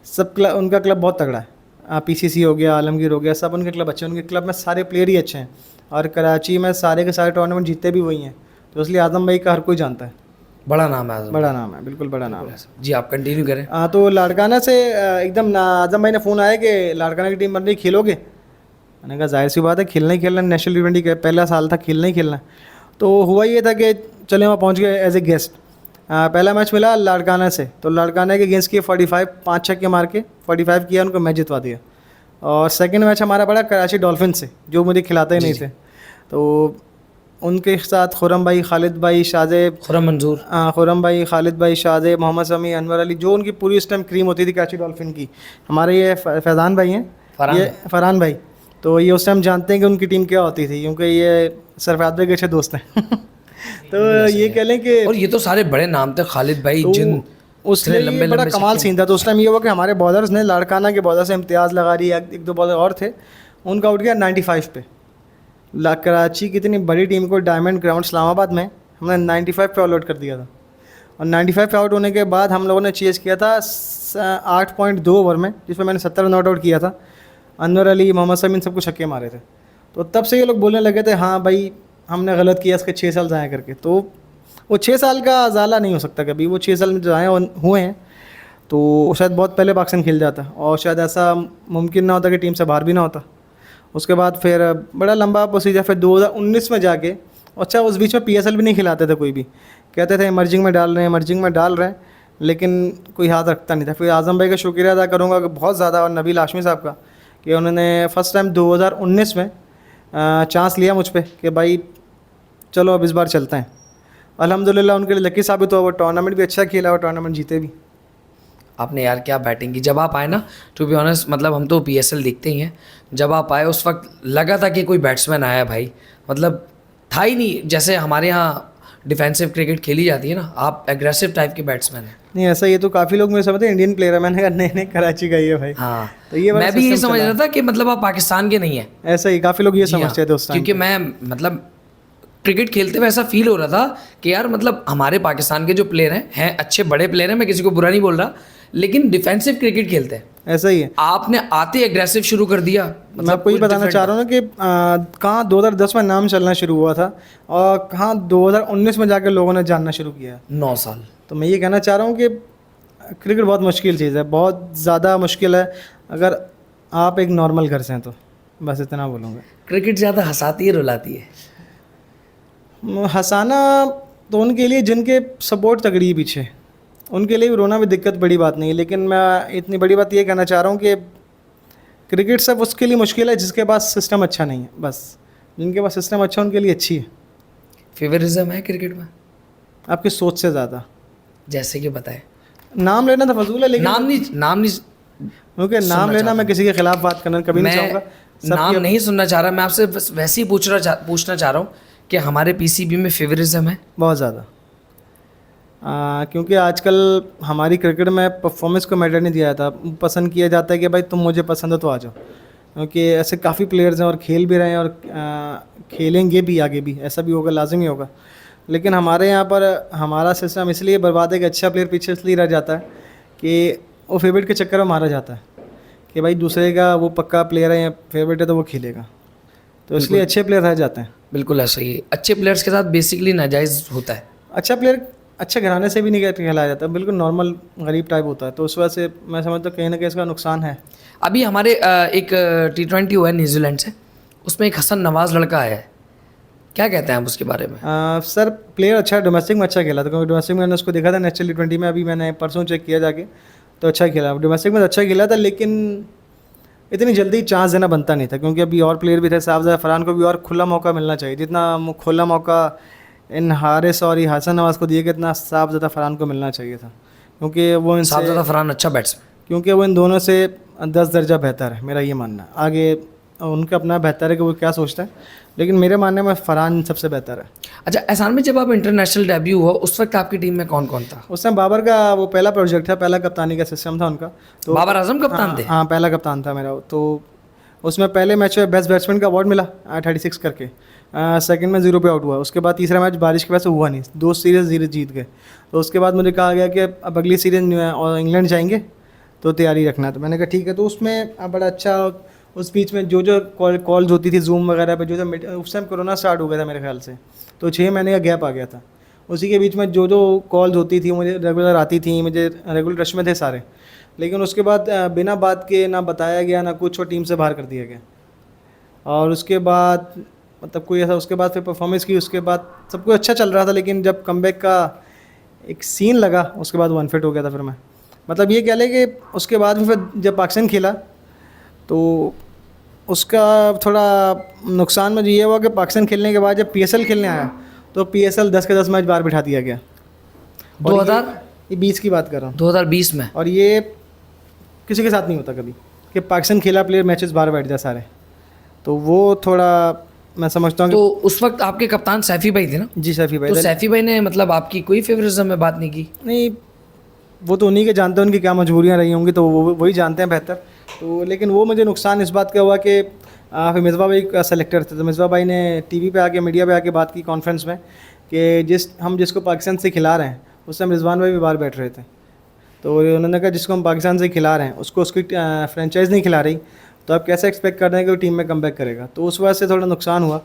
सब क्लब, उनका क्लब बहुत तगड़ा है। PCC हो गया, आलमगीर हो गया, सब उनके क्लब अच्छे हैं। उनके क्लब में सारे प्लेयर ही अच्छे हैं और कराची में सारे के सारे टूर्नामेंट जीते भी वही हैं। तो इसलिए आज़म भाई का हर कोई जानता है। बड़ा नाम है आज़म। बड़ा नाम है, बिल्कुल बड़ा नाम है जी। आप कंटिन्यू करें। तो लाड़काना से एकदम आज़म भाई ने फ़ोन आया कि लाड़काना की टीम बन रही, खेलोगे? मैंने कहा जाहिर सी बात है, खेलना ही खेलना, नेशनल T20 का पहला साल था, खेलना ही खेलना। तो हुआ ये था कि चले वहाँ पहुँच गए एज ए गेस्ट। पहला मैच मिला लाड़काना से, तो लाड़काना के अगेंस्ट किए 45, 5 छक्के मार के 45 किया, उनको मैच जितवा दिया। और सेकंड मैच हमारा पड़ा कराची डॉल्फिन से, जो मुझे खिलाते ही नहीं थे। तो उनके साथ खुरम भाई, खालिद भाई, शाहजेब, खुरम मंजूर, खुरम भाई, खालिद भाई, शाहजेब, मोहम्मद शमी, अनवर अली, जो उनकी पूरी इस टाइम क्रीम होती थी कराची डॉल्फिन की। हमारे ये फैज़ान भाई हैं, ये फरहान भाई, तो ये उस टाइम जानते हैं कि उनकी टीम क्या होती थी, क्योंकि ये सरफराज भाई के अच्छे दोस्त हैं। तो ये कह लें कि, और ये तो सारे बड़े नाम थे, खालिद भाई, जिन उसने लंबे बड़ा कमाल सीन था। तो उस टाइम ये हुआ कि हमारे बॉलर्स ने लाड़काना के बॉलर से इम्तियाज़ लगा रही, एक दो बॉलर और थे, उनका आउट गया 95 पे। कराची की इतनी बड़ी टीम को डायमंड ग्राउंड इस्लामाबाद में हमने 95 पे ऑल आउट कर दिया था। और 95 पे आउट होने के बाद हम लोगों ने चेस किया था 8.2 ओवर में, जिसमें मैंने 70 रन आउट किया था। अनवर अली, मोहम्मद शमी सबको छक्के मारे थे। तो तब से ये लोग बोलने लगे थे हाँ भाई हमने गलत किया इसके 6 साल ज़ाया करके। तो वो 6 साल का अजाला नहीं हो सकता कभी, वो 6 साल में ज़ाया हुए हैं तो शायद बहुत पहले पाकिस्तान खेल जाता, और शायद ऐसा मुमकिन ना होता कि टीम से बाहर भी ना होता। उसके बाद फिर बड़ा लंबा प्रोसीजर, फिर 2019 में जाके, अच्छा उस बीच में PSL भी नहीं खिलाते थे कोई भी, कहते थे इमर्जिंग में डाल रहे हैं, लेकिन कोई हाथ रखता नहीं था। फिर आज़म भाई का शुक्रिया अदा करूँगा बहुत ज़्यादा, और नबील हाशमी साहब का, कि उन्होंने फ़र्स्ट टाइम 2019 में चांस लिया मुझ पर कि भाई चलो अब इस बार चलते हैं। अल्हम्दुलिल्लाह उनके लिए लकी साबित हुआ, वो टूर्नामेंट भी अच्छा खेला और टूर्नामेंट जीते भी। आपने यार क्या बैटिंग की। जब आप आए ना, टू बी ऑनेस्ट, मतलब हम तो PSL देखते ही हैं, जब आप आए उस वक्त लगा था कि कोई बैट्समैन आया भाई, मतलब था ही नहीं। जैसे हमारे यहाँ डिफेंसिव क्रिकेट खेली जाती है ना, आप एग्रेसिव टाइप के बैट्समैन हैं। नहीं ऐसा, ये तो काफ़ी लोग मेरे समझते हैं इंडियन प्लेयर है, मैंने कहा नहीं कराची का ही है भाई। हाँ, तो ये मैं भी ये समझ रहा था कि मतलब आप पाकिस्तान के नहीं हैं। ऐसा ही काफ़ी लोग ये समझते थे उस टाइम, क्योंकि मैं मतलब क्रिकेट खेलते हुए ऐसा फील हो रहा था कि यार मतलब हमारे पाकिस्तान के जो प्लेयर हैं अच्छे बड़े प्लेयर हैं, मैं किसी को बुरा नहीं बोल रहा, लेकिन डिफेंसिव क्रिकेट खेलते हैं। ऐसा ही है। आपने आते एग्रेसिव शुरू कर दिया। मतलब मैं आपको ये बताना चाह रहा हूँ ना कि कहाँ 2010 में नाम चलना शुरू हुआ था और कहाँ 2019 में जाकर लोगों ने जानना शुरू किया। 9 साल। तो मैं ये कहना चाह रहा हूँ कि क्रिकेट बहुत मुश्किल चीज़ है, बहुत ज़्यादा मुश्किल है अगर आप एक नॉर्मल घर से हैं तो, बस इतना बोलूँगा। क्रिकेट ज़्यादा हंसाती है रुलाती है? हंसाना तो उनके लिए जिनके सपोर्ट तगड़ी है पीछे, उनके लिए रोना भी दिक्कत बड़ी बात नहीं है, लेकिन मैं इतनी बड़ी बात ये कहना चाह रहा हूँ कि क्रिकेट सब उसके लिए मुश्किल है जिसके पास सिस्टम अच्छा नहीं है। बस जिनके पास सिस्टम अच्छा उनके लिए अच्छी है। फेवरिज्म है क्रिकेट में? आपकी सोच से ज़्यादा। जैसे कि बताएं। नाम लेना तो फजूल है, लेकिन नाम नहीं क्योंकि नाम लेना मैं किसी के खिलाफ बात करना कभी नहीं चाहूँगा। नाम नहीं सुनना चाह रहा, मैं आपसे बस वैसे ही पूछना चाह रहा हूँ कि हमारे पीसीबी में फेवरिज्म है। बहुत ज़्यादा, क्योंकि आजकल हमारी क्रिकेट में परफॉर्मेंस को मैटर नहीं दिया जाता, पसंद किया जाता है कि भाई तुम मुझे पसंद हो तो आ जाओ, क्योंकि ऐसे काफ़ी प्लेयर्स हैं और खेल भी रहे हैं और खेलेंगे भी आगे भी, ऐसा भी होगा, लाजमी होगा। लेकिन हमारे यहाँ पर हमारा सिस्टम इसलिए बर्बाद है कि अच्छा प्लेयर पीछे इसलिए रह जाता है कि वो फेवरेट के चक्कर में मारा जाता है कि भाई दूसरे का वो पक्का प्लेयर है या फेवरेट है तो वो खेलेगा, तो इसलिए अच्छे प्लेयर रह जाते हैं। बिल्कुल ऐसा ही, अच्छे प्लेयर्स के साथ बेसिकली नाजायज़ होता है। अच्छा प्लेयर अच्छे घराने से भी नहीं खेलाया जाता, बिल्कुल नॉर्मल गरीब टाइप होता है, तो उस वजह से मैं समझता हूँ कहीं ना कहीं इसका नुकसान है। अभी हमारे एक T20 हुआ है न्यूजीलैंड से, उसमें एक हसन नवाज लड़का आया है, क्या कहते हैं आप उसके बारे में? सर प्लेयर अच्छा है, डोमेस्टिक में अच्छा खेला था, क्योंकि डोमेस्टिक में मैंने उसको देखा था नेशनल T20 में, अभी मैंने परसों चेक किया जाके, तो अच्छा खेला, डोमेस्टिक में अच्छा खेला था, लेकिन इतनी जल्दी चांस देना बनता नहीं था, क्योंकि अभी और प्लेयर भी थे, साहब फरहान को भी और खुला मौका मिलना चाहिए, जितना खुला मौका इन हारिस और हसन नवाज को दिए कि इतना साफ ज़्यादा फरहान को मिलना चाहिए था, क्योंकि वो इनसे साफ ज़्यादा फरहान अच्छा बैट्समैन, क्योंकि वो इन दोनों से 10 दर्जा बेहतर है, मेरा ये मानना है। आगे उनका अपना बेहतर है कि वो क्या सोचते हैं, लेकिन मेरे मानने में फरहान सबसे बेहतर है। अच्छा एहसान में जब आप इंटरनेशनल डेब्यू हुआ उस वक्त आपकी टीम में कौन कौन था? उस टाइम बाबर का वो पहला प्रोजेक्ट था, पहला कप्तानी का सिस्टम था उनका, तो बाबर आजम कप्तान थे? हाँ पहला कप्तान था मेरा, तो उसमें पहले मैच में बेस्ट बैट्समैन का अवार्ड मिला 36 करके, सेकंड में 0 पे आउट हुआ, उसके बाद तीसरा मैच बारिश की वजह से हुआ नहीं, 2 सीरीज़ जीत गए, तो उसके बाद मुझे कहा गया कि अब अगली सीरीज़ और इंग्लैंड जाएंगे तो तैयारी रखना है, तो मैंने कहा ठीक है। तो उसमें बड़ा अच्छा, उस बीच में जो कॉल्स होती थी जूम वगैरह पे, जो उस टाइम कोरोना स्टार्ट हो गया था मेरे ख्याल से, तो 6 महीने का गैप आ गया था, उसी के बीच में जो कॉल्स होती थी मुझे रेगुलर आती थी, मुझे रेगुलर टच में थे सारे, लेकिन उसके बाद बिना बात के ना बताया गया ना कुछ, और टीम से बाहर कर दिया गया, और उसके बाद मतलब कोई ऐसा, उसके बाद फिर परफॉर्मेंस की, उसके बाद सब कुछ अच्छा चल रहा था, लेकिन जब कमबैक का एक सीन लगा उसके बाद वो अनफिट हो गया था फिर मैं, मतलब ये कह लें कि उसके बाद भी फिर जब पाकिस्तान खेला तो उसका थोड़ा नुकसान मुझे ये हुआ कि पाकिस्तान खेलने के बाद जब PSL खेलने आया तो PSL 10 के 10 मैच बाहर बिठा दिया गया। 2020 की बात कर रहा हूँ, 2020 में, और ये किसी के साथ नहीं होता कभी कि पाकिस्तान खेला प्लेयर मैचेस बाहर बैठ जाए सारे, तो वो थोड़ा मैं समझता हूँ। तो उस वक्त आपके कप्तान सैफी भाई थे ना? जी सैफी भाई। तो सैफी भाई ने मतलब आपकी कोई फेवरिज्म में बात नहीं की? नहीं, वो तो उन्हीं के जानते हैं उनकी क्या मजबूरियाँ रही होंगी, तो वो वही जानते हैं बेहतर, तो लेकिन वो मुझे नुकसान इस बात का हुआ कि फिर मिसबा भाई का सेलेक्टर थे, तो मिसबा भाई ने TV पे आके, मीडिया पे आके बात की कॉन्फ्रेंस में कि जिसको पाकिस्तान से खिला रहे हैं, उस टाइम रिजवान भाई भी बाहर बैठ रहे थे, तो उन्होंने कहा जिसको हम पाकिस्तान से खिला रहे हैं उसको उसकी फ्रेंचाइज नहीं खिला रही, तो आप कैसे एक्सपेक्ट कर रहे हैं कि वो टीम में कमबैक करेगा। तो उस वजह से थोड़ा नुकसान हुआ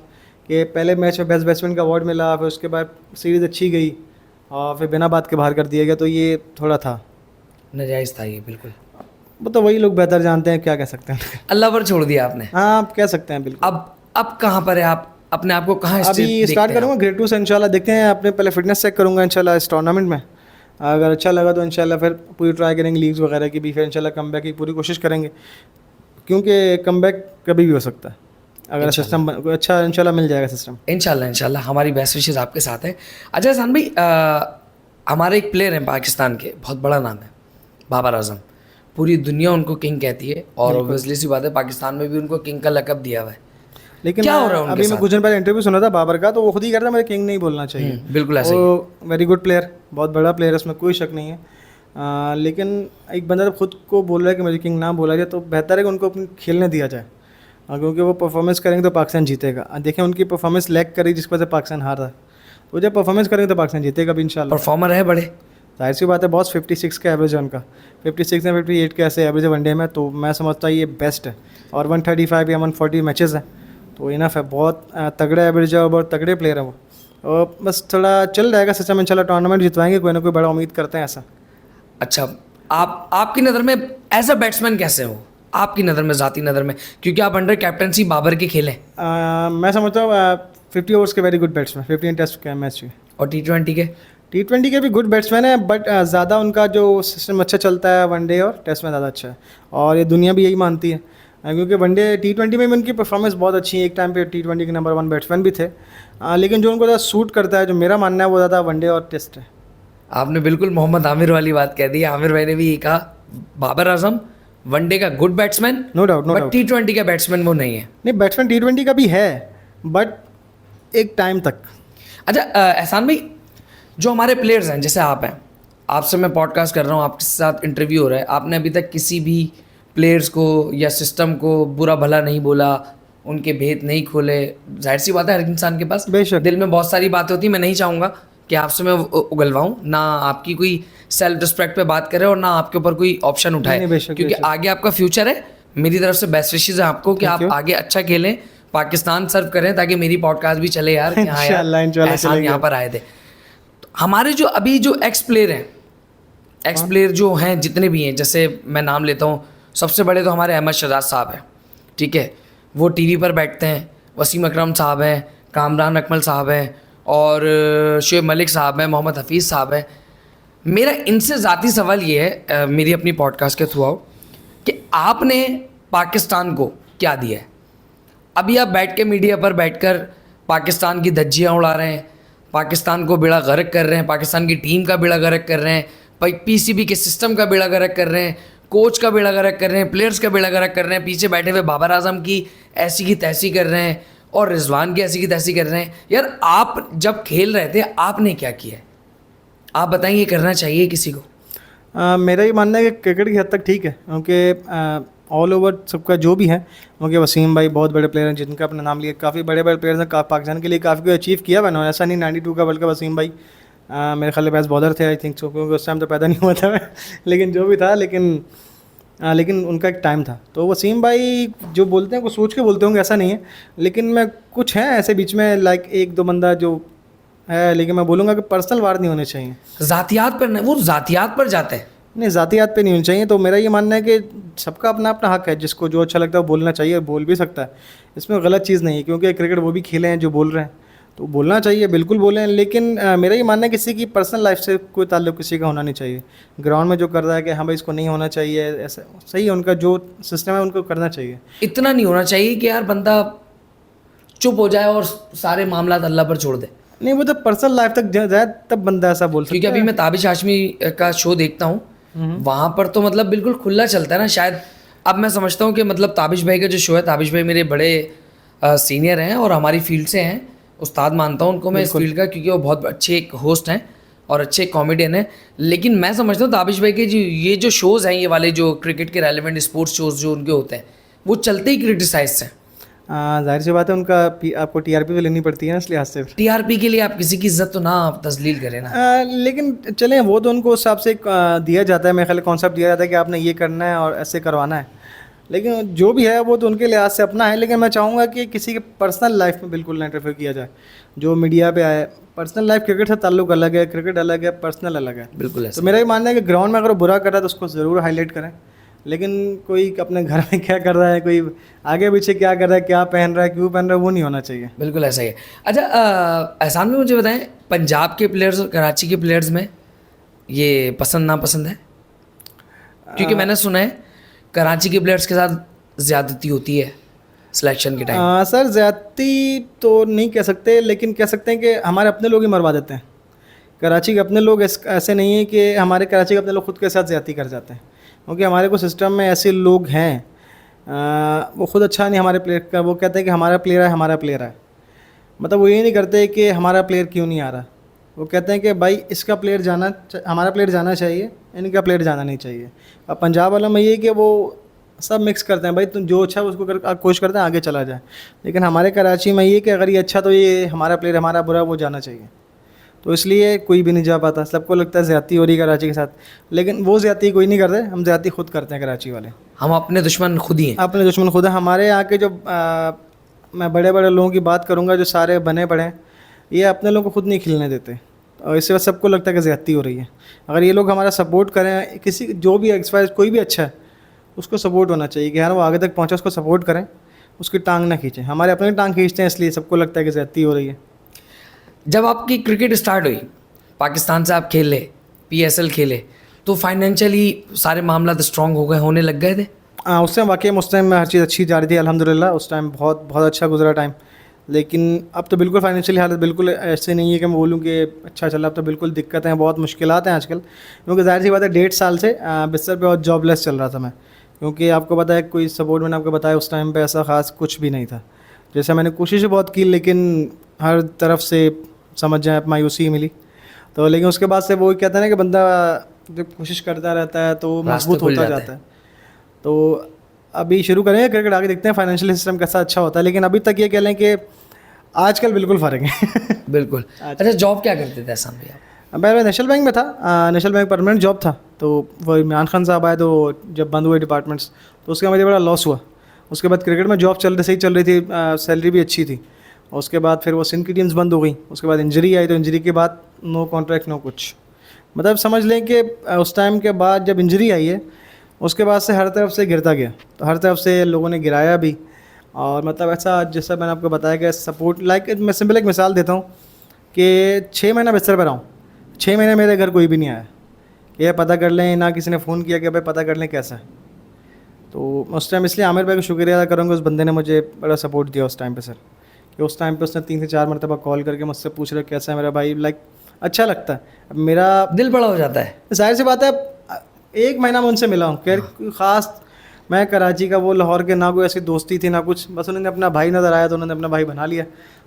कि पहले मैच में बेस्ट बैट्समैन का अवार्ड मिला, फिर उसके बाद सीरीज़ अच्छी गई और फिर बिना बात के बाहर कर दिया गया, तो ये थोड़ा था नाजायज़ था ये, बिल्कुल। वो तो वही लोग बेहतर जानते हैं, क्या कह सकते हैं। अल्लाह पर छोड़ दिया आपने। हाँ आप कह सकते हैं बिल्कुल। अब कहाँ पर है आप, अपने आप को कहाँ अभी स्टार्ट करूँगा ग्रेड 2 से इंशाल्लाह, देखते हैं, अपने पहले फिटनेस चेक करूँगा इंशाल्लाह इस टूर्नामेंट में, अगर अच्छा लगा तो इंशाल्लाह फिर पूरी ट्राई करेंगे लीग्स वगैरह की भी, फिर इंशाल्लाह कमबैक की पूरी कोशिश करेंगे, क्योंकि कमबैक कभी भी हो सकता है अगर सिस्टम अच्छा इंशाल्लाह मिल जाएगा सिस्टम। इंशाल्लाह हमारी बेस्ट विशेज़ आपके साथ है। अच्छा एहसान भाई, हमारे एक प्लेयर हैं पाकिस्तान के, बहुत बड़ा नाम है, बाबर आजम, पूरी दुनिया उनको किंग कहती है, और ऑब्वियसली सी बात है पाकिस्तान में भी उनको किंग का लक़ब दिया हुआ है, लेकिन क्या हो रहा है अभी मैं कुछ दिन पहले इंटरव्यू सुना था बाबर का, तो वो खुद ही कहता है मुझे किंग नहीं बोलना चाहिए। बिल्कुल ऐसे वो वेरी गुड प्लेयर, बहुत बड़ा प्लेयर है, उसमें कोई शक नहीं है, लेकिन एक बंदा जब खुद को बोल रहा है कि मुझे किंग ना बोला जाए, तो बेहतर है कि उनको अपनी खेलने दिया जाए, क्योंकि वो परफॉर्मेंस करेंगे तो पाकिस्तान जीतेगा। देखें उनकी परफॉर्मेंस लैग करी जिस वजह से पाकिस्तान हार रहा है, तो जब परफॉर्मेंस करेंगे तो पाकिस्तान जीतेगा भी इंशाल्लाह। परफॉर्मर है बड़े, जाहिर सी बात है, बॉस 56 का एवरेज है उनका, 56 या 58 का ऐसे एवरेज है वनडे में, तो मैं समझता हूँ ये बेस्ट है, और 135 या 140 मैचेस हैं, तो इनफ है, बहुत तगड़ा एवरेज है और बहुत तगड़े प्लेयर है वो, और बस थोड़ा चल जाएगा सिस्टम, इंशाल्लाह टूर्नामेंट जितवाएंगे, कोई ना कोई बड़ा उम्मीद करते हैं ऐसा। अच्छा आपकी नज़र में एज अ बैट्समैन कैसे हो, आपकी नज़र में, ज़ाती नज़र में, क्योंकि आप अंडर कैप्टनसी बाबर के खेलें? मैं समझता हूँ 50 ओवर्स के वेरी गुड बैट्समैन, 15 टेस्ट के मैच के, और T20 के भी गुड बैट्समैन है, बट ज़्यादा उनका जो सिस्टम अच्छा चलता है वनडे और टेस्ट में ज़्यादा अच्छा है, और ये दुनिया भी यही मानती है, क्योंकि वनडे T20 में भी उनकी परफॉर्मेंस बहुत अच्छी है, एक टाइम पे T20 के नंबर 1 बैट्समैन भी थे, लेकिन जो उनको ज़्यादा सूट करता है, जो मेरा मानना है, वो ज़्यादा वनडे और टेस्ट है। आपने बिल्कुल मोहम्मद आमिर वाली बात कह दी, आमिर भाई ने भी ये कहा, बाबर आजम वनडे का good batsman, no doubt, no but doubt. T20 का बैट्समैन वो नहीं है। नहीं, बैट्समैन T20 का भी है, बट एक टाइम तक। अच्छा एहसान भाई, जो हमारे प्लेयर्स हैं, जैसे आप हैं, आपसे मैं पॉडकास्ट कर रहा हूँ, आपके साथ इंटरव्यू हो रहा है, आपने अभी तक किसी भी प्लेयर्स को या सिस्टम को बुरा भला नहीं बोला, उनके भेद नहीं खोले। जाहिर सी बात है, हर इंसान के पास बेशक। दिल में बहुत सारी बातें होती हैं। मैं नहीं चाहूँगा कि आपसे मैं उगलवाऊँ, ना आपकी कोई सेल्फ रिस्पेक्ट पे बात करे और ना आपके ऊपर कोई ऑप्शन उठाए, नहीं, बेशक, क्योंकि बेशक। आगे आपका फ्यूचर है। मेरी तरफ से बेस्ट विशेज़ है आपको कि Thank आप you। आगे अच्छा खेलें, पाकिस्तान सर्व करें, ताकि मेरी पॉडकास्ट भी चले यार कि हाँ इंशाल्लाह, यार इंशाल्लाह एहसान चलेगा। यहाँ पर आए थे। तो हमारे जो अभी जो एक्स प्लेयर हैं, एक्स प्लेयर जो हैं जितने भी हैं, जैसे मैं नाम लेता हूँ, सबसे बड़े तो हमारे अहमद शहजाद साहब हैं, ठीक है। वो टीवी पर बैठते हैं। वसीम अकरम साहब हैं, कामरान अकमल साहब हैं, और शुएब मलिक साहब हैं, मोहम्मद हफीज़ साहब हैं। मेरा इनसे ज़ाती सवाल ये है मेरी अपनी पॉडकास्ट के थ्रू आउट, कि आपने पाकिस्तान को क्या दिया है? अभी आप बैठ के मीडिया पर बैठकर पाकिस्तान की धज्जियाँ उड़ा रहे हैं, पाकिस्तान को बेड़ा गर्क कर रहे हैं, पाकिस्तान की टीम का बेड़ा गर्क कर रहे हैं, पीसीबी के सिस्टम का बेड़ा गर्क कर रहे हैं, कोच का बेड़ा गर्क कर रहे हैं, प्लेयर्स का बेड़ा गर्क कर रहे हैं, पीछे बैठे हुए बाबर आजम की ऐसी की तैसी कर रहे हैं और रिजवान की ऐसी की तैसी कर रहे हैं। यार आप जब खेल रहे थे आपने क्या किया है? आप बताएं, ये करना चाहिए किसी को? मेरा ये मानना है कि क्रिकेट की हद तक ठीक है, क्योंकि ऑल ओवर सबका जो भी है, क्योंकि वसीम भाई बहुत बड़े प्लेयर हैं जिनका अपना नाम लिया, काफ़ी बड़े बड़े प्लेयर्स हैं, पाकिस्तान के लिए काफ़ी कुछ अचीव किया हुआ है। ऐसा नहीं 92 का वर्ल्ड कप वसीम भाई मेरे ख्याल बेस्ट बॉलर थे, आई थिंक सो, क्योंकि उस टाइम तो पैदा नहीं हुआ था मैं लेकिन जो भी था, लेकिन उनका एक टाइम था। तो वसीम भाई जो बोलते हैं कुछ सोच के बोलते होंगे, ऐसा नहीं है, लेकिन मैं कुछ है ऐसे बीच में लाइक एक दो बंदा जो है, लेकिन मैं बोलूँगा कि पर्सनल वार नहीं होने चाहिए। ज़ातियात पर वो ज़ातियात पर जाते हैं। नहीं, ज़ातियात पे नहीं होनी चाहिए। तो मेरा ये मानना है कि सबका अपना अपना हक है, जिसको जो अच्छा लगता है वो बोलना चाहिए, बोल भी सकता है, इसमें गलत चीज़ नहीं है, क्योंकि क्रिकेट वो भी खेले हैं जो बोल रहे हैं, तो बोलना चाहिए, बिल्कुल बोलें। लेकिन मेरा ये मानना है किसी की पर्सनल लाइफ से कोई ताल्लुक किसी का होना नहीं चाहिए। ग्राउंड में जो कर रहा है कि हाँ भाई इसको नहीं होना चाहिए, ऐसा सही है, उनका जो सिस्टम है उनको करना चाहिए। इतना नहीं होना चाहिए कि यार बंदा चुप हो जाए और सारे मामला अल्लाह पर छोड़ दे। नहीं, वो तो पर्सनल लाइफ तक जाए तब बंदा ऐसा बोल सकता क्योंकि अभी मैं ताबिश हाशमी का शो देखता हूँ, वहाँ पर तो मतलब बिल्कुल खुला चलता है ना। शायद अब मैं समझता हूँ कि मतलब ताबिश भाई का जो शो है, ताबिश भाई मेरे बड़े सीनियर हैं और हमारी फील्ड से हैं, उस्ताद मानता हूँ उनको मैं इस फील्ड का, क्योंकि वो बहुत अच्छे एक होस्ट हैं और अच्छे कॉमेडियन हैं। लेकिन मैं समझता हूँ ताबिश भाई के जो ये जो शोज़ हैं, ये वाले जो क्रिकेट के रेलिवेंट स्पोर्ट्स शोज़ जो उनके होते हैं, वो चलते ही क्रिटिसाइज हैं। जाहिर सी बात है, उनका आपको टीआरपी तो लेनी पड़ती है ना, इसलिए हाथ से। टीआरपी के लिए आप किसी की इज्जत तो ना तजलील करें ना। लेकिन चलें, वो तो उनको उस हिसाब से दिया जाता है, मेरे ख्याल कॉन्सेप्ट दिया जाता है कि आपने ये करना है और ऐसे करवाना है। लेकिन जो भी है वो तो उनके लिहाज से अपना है। लेकिन मैं चाहूँगा कि किसी के पर्सनल लाइफ में बिल्कुल ना इंटरफेयर किया जाए। जो मीडिया पे आए, पर्सनल लाइफ क्रिकेट से ताल्लुक अलग है, क्रिकेट अलग है, पर्सनल अलग है। बिल्कुल तो मेरा ये मानना है कि ग्राउंड में अगर वो बुरा कर रहा है तो उसको ज़रूर हाईलाइट करें, लेकिन कोई अपने घर में क्या कर रहा है, कोई आगे पीछे क्या कर रहा है, क्या पहन रहा है, क्यों पहन रहा है, वो नहीं होना चाहिए। बिल्कुल ऐसा ही है। अच्छा एहसान में मुझे बताएं, पंजाब के प्लेयर्स और कराची के प्लेयर्स में ये पसंद नापसंद है? क्योंकि मैंने सुना है कराची के प्लेयर्स के साथ ज़्यादती होती है सिलेक्शन के टाइम। सर, ज़्यादती तो नहीं कह सकते, लेकिन कह सकते हैं कि हमारे अपने लोग ही मरवा देते हैं। कराची के अपने लोग ऐसे नहीं है कि हमारे कराची के अपने लोग खुद के साथ ज़्यादती कर जाते हैं, क्योंकि हमारे को सिस्टम में ऐसे लोग हैं, वो खुद अच्छा नहीं हमारे प्लेयर का, वो कहते हैं कि हमारा प्लेयर है, हमारा प्लेयर है। मतलब वो ये नहीं करते कि हमारा प्लेयर क्यों नहीं आ रहा, वो कहते हैं कि भाई इसका प्लेयर जाना, हमारा प्लेयर जाना चाहिए, इनका प्लेयर जाना नहीं चाहिए। अब पंजाब वालों में ये कि वो सब मिक्स करते हैं, भाई तुम जो अच्छा है उसको कोशिश करते हैं आगे चला जाए। लेकिन हमारे कराची में ये कि अगर ये अच्छा तो ये हमारा प्लेयर, हमारा बुरा वो जाना चाहिए, तो इसलिए कोई भी नहीं जा पाता। सबको लगता है ज़्यादती हो रही है कराची के साथ, लेकिन वो ज़्यादती कोई नहीं करते, हम ज़्यादती खुद करते हैं कराची वाले। हम अपने दुश्मन खुद ही हैं। अपने दुश्मन खुद है। हमारे यहाँ के जो मैं बड़े बड़े लोगों की बात करूँगा, जो सारे बने पड़े हैं, ये अपने लोगों को खुद नहीं खिलने देते, और इससे सबको लगता है कि ज़्यादती हो रही है। अगर ये लोग हमारा सपोर्ट करें, किसी जो भी एक्सपायर कोई भी अच्छा है उसको सपोर्ट होना चाहिए कि यार वो आगे तक पहुँचा, उसको सपोर्ट करें, उसकी टांग ना खींचें। हमारे अपने टांग खींचते हैं, इसलिए सबको लगता है कि ज़्यादती हो रही है। जब आपकी क्रिकेट स्टार्ट हुई, पाकिस्तान से आप खेले, PSL खेले, तो फाइनेंशियली सारे मामला स्ट्रॉन्ग हो गए, होने लग गए थे? उस टाइम वाकई में उस टाइम में हर चीज़ अच्छी जा रही थी अल्हम्दुलिल्लाह, उस टाइम बहुत बहुत अच्छा गुजरा टाइम। लेकिन अब तो बिल्कुल फाइनेंशियली हालत बिल्कुल ऐसे नहीं है कि मैं बोलूँ कि अच्छा चला। अब तो बिल्कुल दिक्कत हैं, बहुत मुश्किलात हैं आजकल, क्योंकि ज़ाहिर सी बात है 1.5 साल से बिस्तर पे और जॉबलेस चल रहा था मैं। क्योंकि आपको पता है कोई सपोर्ट मैंने आपको बताया उस टाइम पे ऐसा ख़ास कुछ भी नहीं था। जैसे मैंने कोशिश बहुत की लेकिन हर तरफ से समझ जाए मायूसी मिली। तो लेकिन उसके बाद से वो कहता है ना कि बंदा जब कोशिश करता रहता है तो मजबूत होता जाता है। तो अभी शुरू करेंगे क्रिकेट, आगे देखते हैं फाइनेंशियल सिस्टम कैसा अच्छा होता है, लेकिन अभी तक ये कह लें कि आजकल बिल्कुल फ़र्क है। बिल्कुल। अच्छा, जॉब क्या करते थे एहसान भैया? मैं नेशनल बैंक में था, नेशनल बैंक परमानेंट जॉब था। तो वो इमरान खान साहब आए तो जब बंद हुए डिपार्टमेंट्स तो उसका मुझे बड़ा लॉस हुआ। उसके बाद क्रिकेट में जॉब सही चल रही थी, सैलरी भी अच्छी थी। और उसके बाद फिर वो सिंध की टीम्स बंद हो गई। उसके बाद इंजरी आई, तो इंजरी के बाद नो कॉन्ट्रैक्ट नो कुछ, मतलब समझ लें कि उस टाइम के बाद जब इंजरी आई है उसके बाद से हर तरफ से गिरता गया। तो हर तरफ से लोगों ने गिराया भी, और मतलब ऐसा जैसा मैंने आपको बताया कि सपोर्ट मैं सिंपल एक मिसाल देता हूँ कि 6 महीना बिस्तर पर रहा हूँ, 6 महीने मेरे घर कोई भी नहीं आया कि यह पता कर लें, ना किसी ने फ़ोन किया कि भाई पता कर लें कैसा है। तो उस टाइम इसलिए आमिर भाई को शुक्रिया अदा करूँगा, उस बंदे ने मुझे बड़ा सपोर्ट दिया उस टाइम पे सर, कि उस टाइम पे उसने 3 से 4 मरतबा कॉल करके मुझसे पूछ रहा कैसा है मेरा भाई। लाइक अच्छा लगता है, अब मेरा दिल बड़ा हो जाता है। जाहिर सी बात है। 1 महीना मैं उनसे मिला हूँ, खैर कोई ख़ास मैं कराची का वो लाहौर के, ना कोई ऐसी दोस्ती थी ना कुछ, बस उन्होंने अपना भाई नज़र आया तो उन्होंने अपना भाई बना लिया।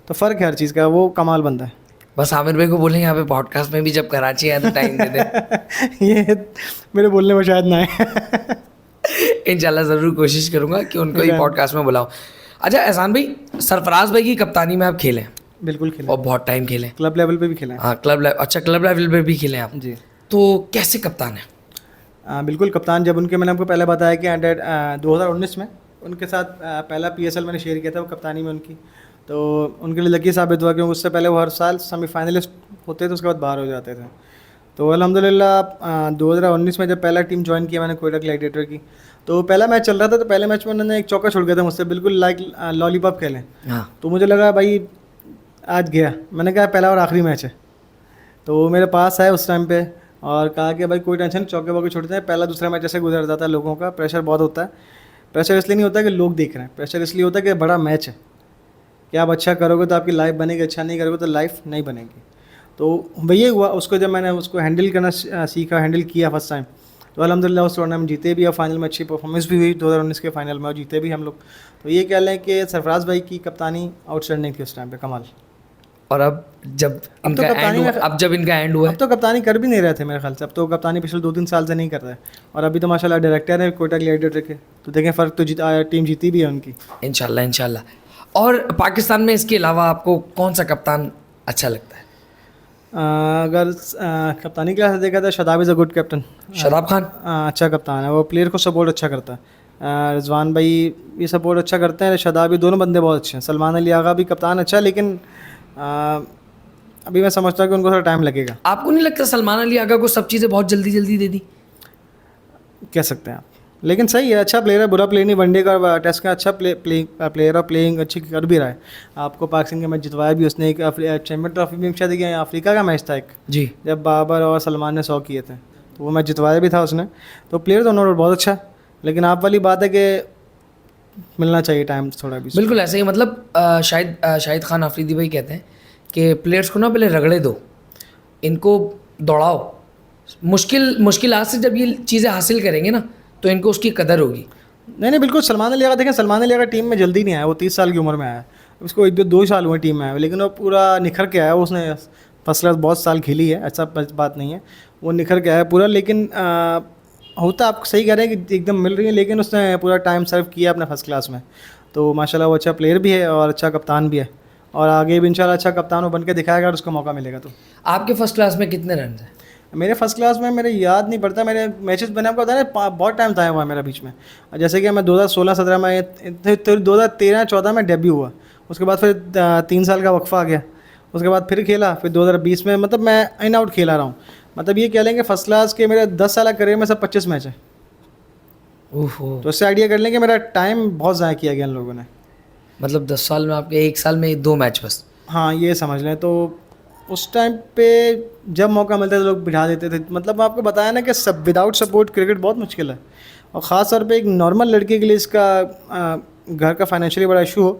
तो फ़र्क है हर चीज़ का, वो कमाल बंदा है। बस आमिर भाई को बोलेंगे यहाँ पे पॉडकास्ट में भी जब कराची आए तो टाइम दे दे। ये मेरे बोलने में शायद ना है। इंशाल्लाह ज़रूर कोशिश करूँगा कि उनको ही पॉडकास्ट में बुलाऊँ। अच्छा एहसान भाई, सरफराज भाई की कप्तानी में आप खेले? बिल्कुल खेले, और बहुत टाइम खेले। क्लब लेवल पे भी खेले हैं। हाँ क्लब लेवल, अच्छा क्लब लेवल पे भी खेले आप जी। तो कैसे कप्तान है? बिल्कुल कप्तान, जब उनके मैंने आपको पहले बताया कि अंडर 2019 में उनके साथ पहला PSL मैंने शेयर किया था वो कप्तानी में उनकी। तो उनके लिए लकी साबित हुआ क्योंकि उससे पहले वो हर साल सेमीफाइनलिस्ट होते थे, उसके बाद बाहर हो जाते थे। तो अल्हम्दुलिल्लाह 2019 में जब पहला टीम ज्वाइन किया मैंने कोयटा ग्लैडिएटर की, तो पहला मैच चल रहा था। तो पहले मैच में उन्होंने एक चौका छोड़ गया था मुझसे, बिल्कुल लाइक लॉलीपॉप खेलें। हाँ। तो मुझे लगा भाई आज गया, मैंने कहा पहला और आखिरी मैच है। तो वो मेरे पास आए उस टाइम पे और कहा कि भाई कोई टेंशन नहीं, चौके वौके छोड़ते हैं, पहला दूसरा मैच ऐसे गुजर जाता है। लोगों का प्रेशर बहुत होता है। प्रेशर इसलिए नहीं होता कि लोग देख रहे हैं, प्रेशर इसलिए होता है कि बड़ा मैच है, कि आप अच्छा करोगे तो आपकी लाइफ बनेगी, अच्छा नहीं करोगे तो लाइफ नहीं बनेगी। तो भैया हुआ उसको, जब मैंने उसको हैंडल करना सीखा, हैंडल किया फर्स्ट टाइम, तो अल्हम्दुलिल्लाह उस टूर्नामेंट जीते भी और फाइनल में अच्छी परफॉर्मेंस भी हुई 2019 के फाइनल में, और जीते भी हम लोग। तो ये कह लें कि सरफराज भाई की कप्तानी आउटस्टैंडिंग थी उस टाइम पे, कमाल। और अब जब इनका एंड हुआ, अब जब इनका एंड हुआ अब तो कप्तानी कर भी नहीं रहे थे मेरे ख्याल से, अब तो कप्तानी पिछले 2-3 साल से नहीं कर रहे हैं। और अभी तो माशाल्लाह डायरेक्टर है कोयटा ग्लैडिएटर के, तो देखें फ़र्क तो टीम जीती भी है उनकी इंशाल्लाह इंशाल्लाह। और पाकिस्तान में इसके अलावा आपको कौन सा कप्तान अच्छा लगता है? अगर कप्तानी के लिहाज से देखा तो Shadab is a good captain. Shadab Khan अच्छा कप्तान है, वो प्लेयर को सपोर्ट अच्छा करता है। रिजवान भाई ये सपोर्ट अच्छा करते हैं, शादाब, ये दोनों बंदे बहुत अच्छे हैं। सलमान अली आगा भी कप्तान अच्छा है, लेकिन अभी मैं समझता हूँ कि उनको थोड़ा टाइम लगेगा। आपको नहीं लगता सलमान अली आगा को सब चीज़ें बहुत जल्दी जल्दी दे दी? कह सकते हैं आप, लेकिन सही है, अच्छा प्लेयर है, बुरा प्लेयर नहीं। वनडे का टेस्ट का अच्छा प्लेयर और प्लेइंग अच्छी कर भी रहा है। आपको पाकिस्तान का मैच जितवाया भी उसने, एक चैम्पियन ट्रॉफी में शायद अफ्रीका का मैच था एक जी, जब बाबर और सलमान ने 100 किए थे, तो वो मैच जितवाया भी था उसने। तो प्लेयर तो नॉट बहुत अच्छा, लेकिन आप वाली बात है कि मिलना चाहिए टाइम थोड़ा भी। बिल्कुल ऐसे ही, मतलब शाहिद खान आफरीदी भाई कहते हैं कि प्लेयर्स को ना पहले रगड़े दो, इनको दौड़ाओ, मुश्किल से जब ये चीज़ें हासिल करेंगे ना तो इनको उसकी कदर होगी। नहीं बिल्कुल। सलमान अली आगा देखें, सलमान अली आगा टीम में जल्दी नहीं आया, वो 30 साल की उम्र में आया, उसको 1-2 साल हुए टीम में आया, लेकिन वो पूरा निखर के आया। उसने फर्स्ट क्लास बहुत साल खेली है, ऐसा बात नहीं है, वो निखर के आया पूरा। लेकिन होता आप सही कह रहे हैं कि एकदम मिल रही है, लेकिन उसने पूरा टाइम सर्व किया अपने फर्स्ट क्लास में। तो माशाल्लाह वो अच्छा प्लेयर भी है और अच्छा कप्तान भी है, और आगे भी इंशाल्लाह अच्छा कप्तान वो बन के दिखाएगा अगर उसको मौका मिलेगा तो। आपके फर्स्ट क्लास में कितने रन हैं? मेरे फर्स्ट क्लास में मेरे याद नहीं पड़ता, मेरे मैचेस मैंने आपको बताया ना बहुत टाइम था हुआ मेरा बीच में। जैसे कि मैं 2016-17 में, 2013-14 में डेब्यू हुआ, उसके बाद फिर 3 साल का वक्फा आ गया, उसके बाद फिर खेला, फिर 2020 में, मतलब मैं इन आउट खेला रहा हूँ। मतलब ये कह लेंगे फर्स्ट क्लास के मेरे 10 साल करियर में सब 25 मैच है। ओहो, तो उससे आइडिया कर लें कि मेरा टाइम बहुत ज़ाया किया गया इन लोगों ने। मतलब 10 साल में आपके 1 साल में 2 मैच बस? हाँ ये समझ लें। तो उस टाइम पे जब मौका मिलता था लोग बिठा देते थे। मतलब मैं आपको बताया ना कि सब विदाउट सपोर्ट क्रिकेट बहुत मुश्किल है, और ख़ास तौर पे एक नॉर्मल लड़के के लिए इसका घर का फाइनेंशियली बड़ा इशू हो,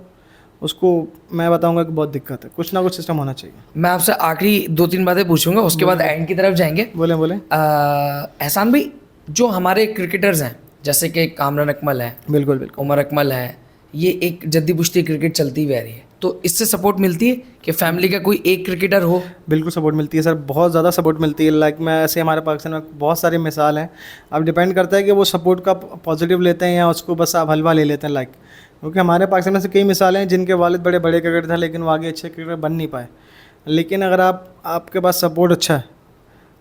उसको मैं बताऊंगा कि बहुत दिक्कत है। कुछ ना कुछ सिस्टम होना चाहिए। मैं आपसे आखिरी 2-3 बातें पूछूंगा, उसके बाद एंड की तरफ जाएंगे। बोले एहसान भाई, जो हमारे क्रिकेटर्स हैं जैसे कि कामरान अकमल है, बिल्कुल बिल्कुल। उमर अकमल है, ये एक जद्दी पुश्ती क्रिकेट चलती हुई आ रही है, तो इससे सपोर्ट मिलती है कि फैमिली का कोई एक क्रिकेटर हो? बिल्कुल सपोर्ट मिलती है सर, बहुत ज़्यादा सपोर्ट मिलती है। लाइक मैं ऐसे हमारे पाकिस्तान में बहुत सारी मिसाल हैं। अब डिपेंड करता है कि वो सपोर्ट का पॉजिटिव लेते हैं या उसको बस आप हलवा ले लेते हैं। लाइक क्योंकि हमारे पाकिस्तान में से कई मिसालें हैं जिनके वालिद बड़े बड़े क्रिकेटर थे लेकिन वो आगे अच्छे क्रिकेटर बन नहीं पाए। लेकिन अगर आपके पास सपोर्ट अच्छा है,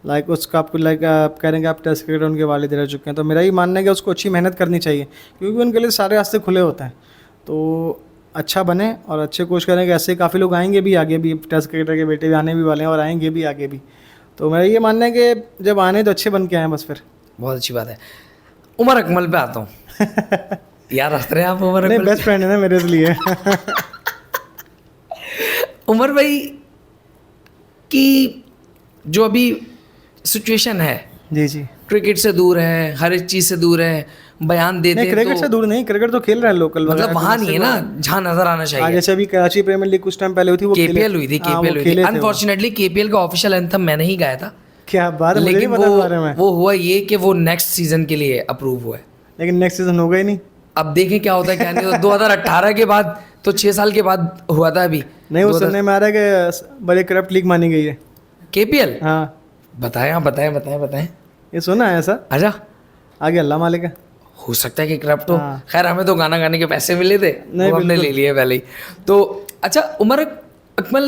लाइक उसका आपको लाइक आप कह रहे हैं कि आप टेस्ट क्रिकेटर उनके वालिद रह चुके हैं, तो मेरा ये मानना है कि उसको अच्छी मेहनत करनी चाहिए क्योंकि उनके लिए सारे रास्ते खुले होते हैं। तो अच्छा बने और अच्छे कोशिश करें कि ऐसे काफ़ी लोग आएंगे भी आगे भी, टेस्ट क्रिकेटर के बेटे भी आने भी वाले हैं और आएंगे भी आगे भी। तो मेरा ये मानना है कि जब आने तो अच्छे बन के आएँ बस। फिर बहुत अच्छी बात है। उमर अकमल पे आता हूँ। यार हंस रहे हैं आप उमर नहीं, अकमल? बेस्ट फ्रेंड है ना मेरे लिए। उमर भाई की जो अभी सिचुएशन है, जी जी। क्रिकेट से दूर है, हर एक चीज़ से दूर है, बयान देते नहीं, हैं क्रिकेट तो से दूर नहीं, क्रिकेट तो खेल रहा है लोकल मतलब वहाँ नहीं है ना जहाँ नजर आना चाहिए। जैसे अभी कराची प्रीमियर लीग कुछ टाइम पहले हुई थी, वो केपीएल हुई थी, केपीएल हुई थी। अनफॉर्चुनेटली केपीएल का ऑफिशियल एंथम मैंने ही गाया था। क्या बात है, मुझे नहीं लेकिन पता इस बारे में। वो हुआ ये कि वो नेक्स्ट सीजन के लिए अप्रूव हुआ है। लेकिन नेक्स्ट सीजन होगा ही नहीं। अब देखें क्या होता है क्या नहीं होता। 2018 के बाद तो 6 साल के बाद हुआ था अभी। नहीं, वो सुनने में आ रहा है कि बड़े करप्ट लीग मानी गई है केपीएल। हाँ, बताएं आप, बताएं। ये सुना है ऐसा? अच्छा, आगे अल्लाह मालिक है। हो सकता है कि करप्ट हो। हाँ। खैर हमें तो गाना गाने के पैसे मिले थे, नहीं, वो हमने बिल्कुल। ले लिए पहले ही। तो अच्छा, उमर अकमल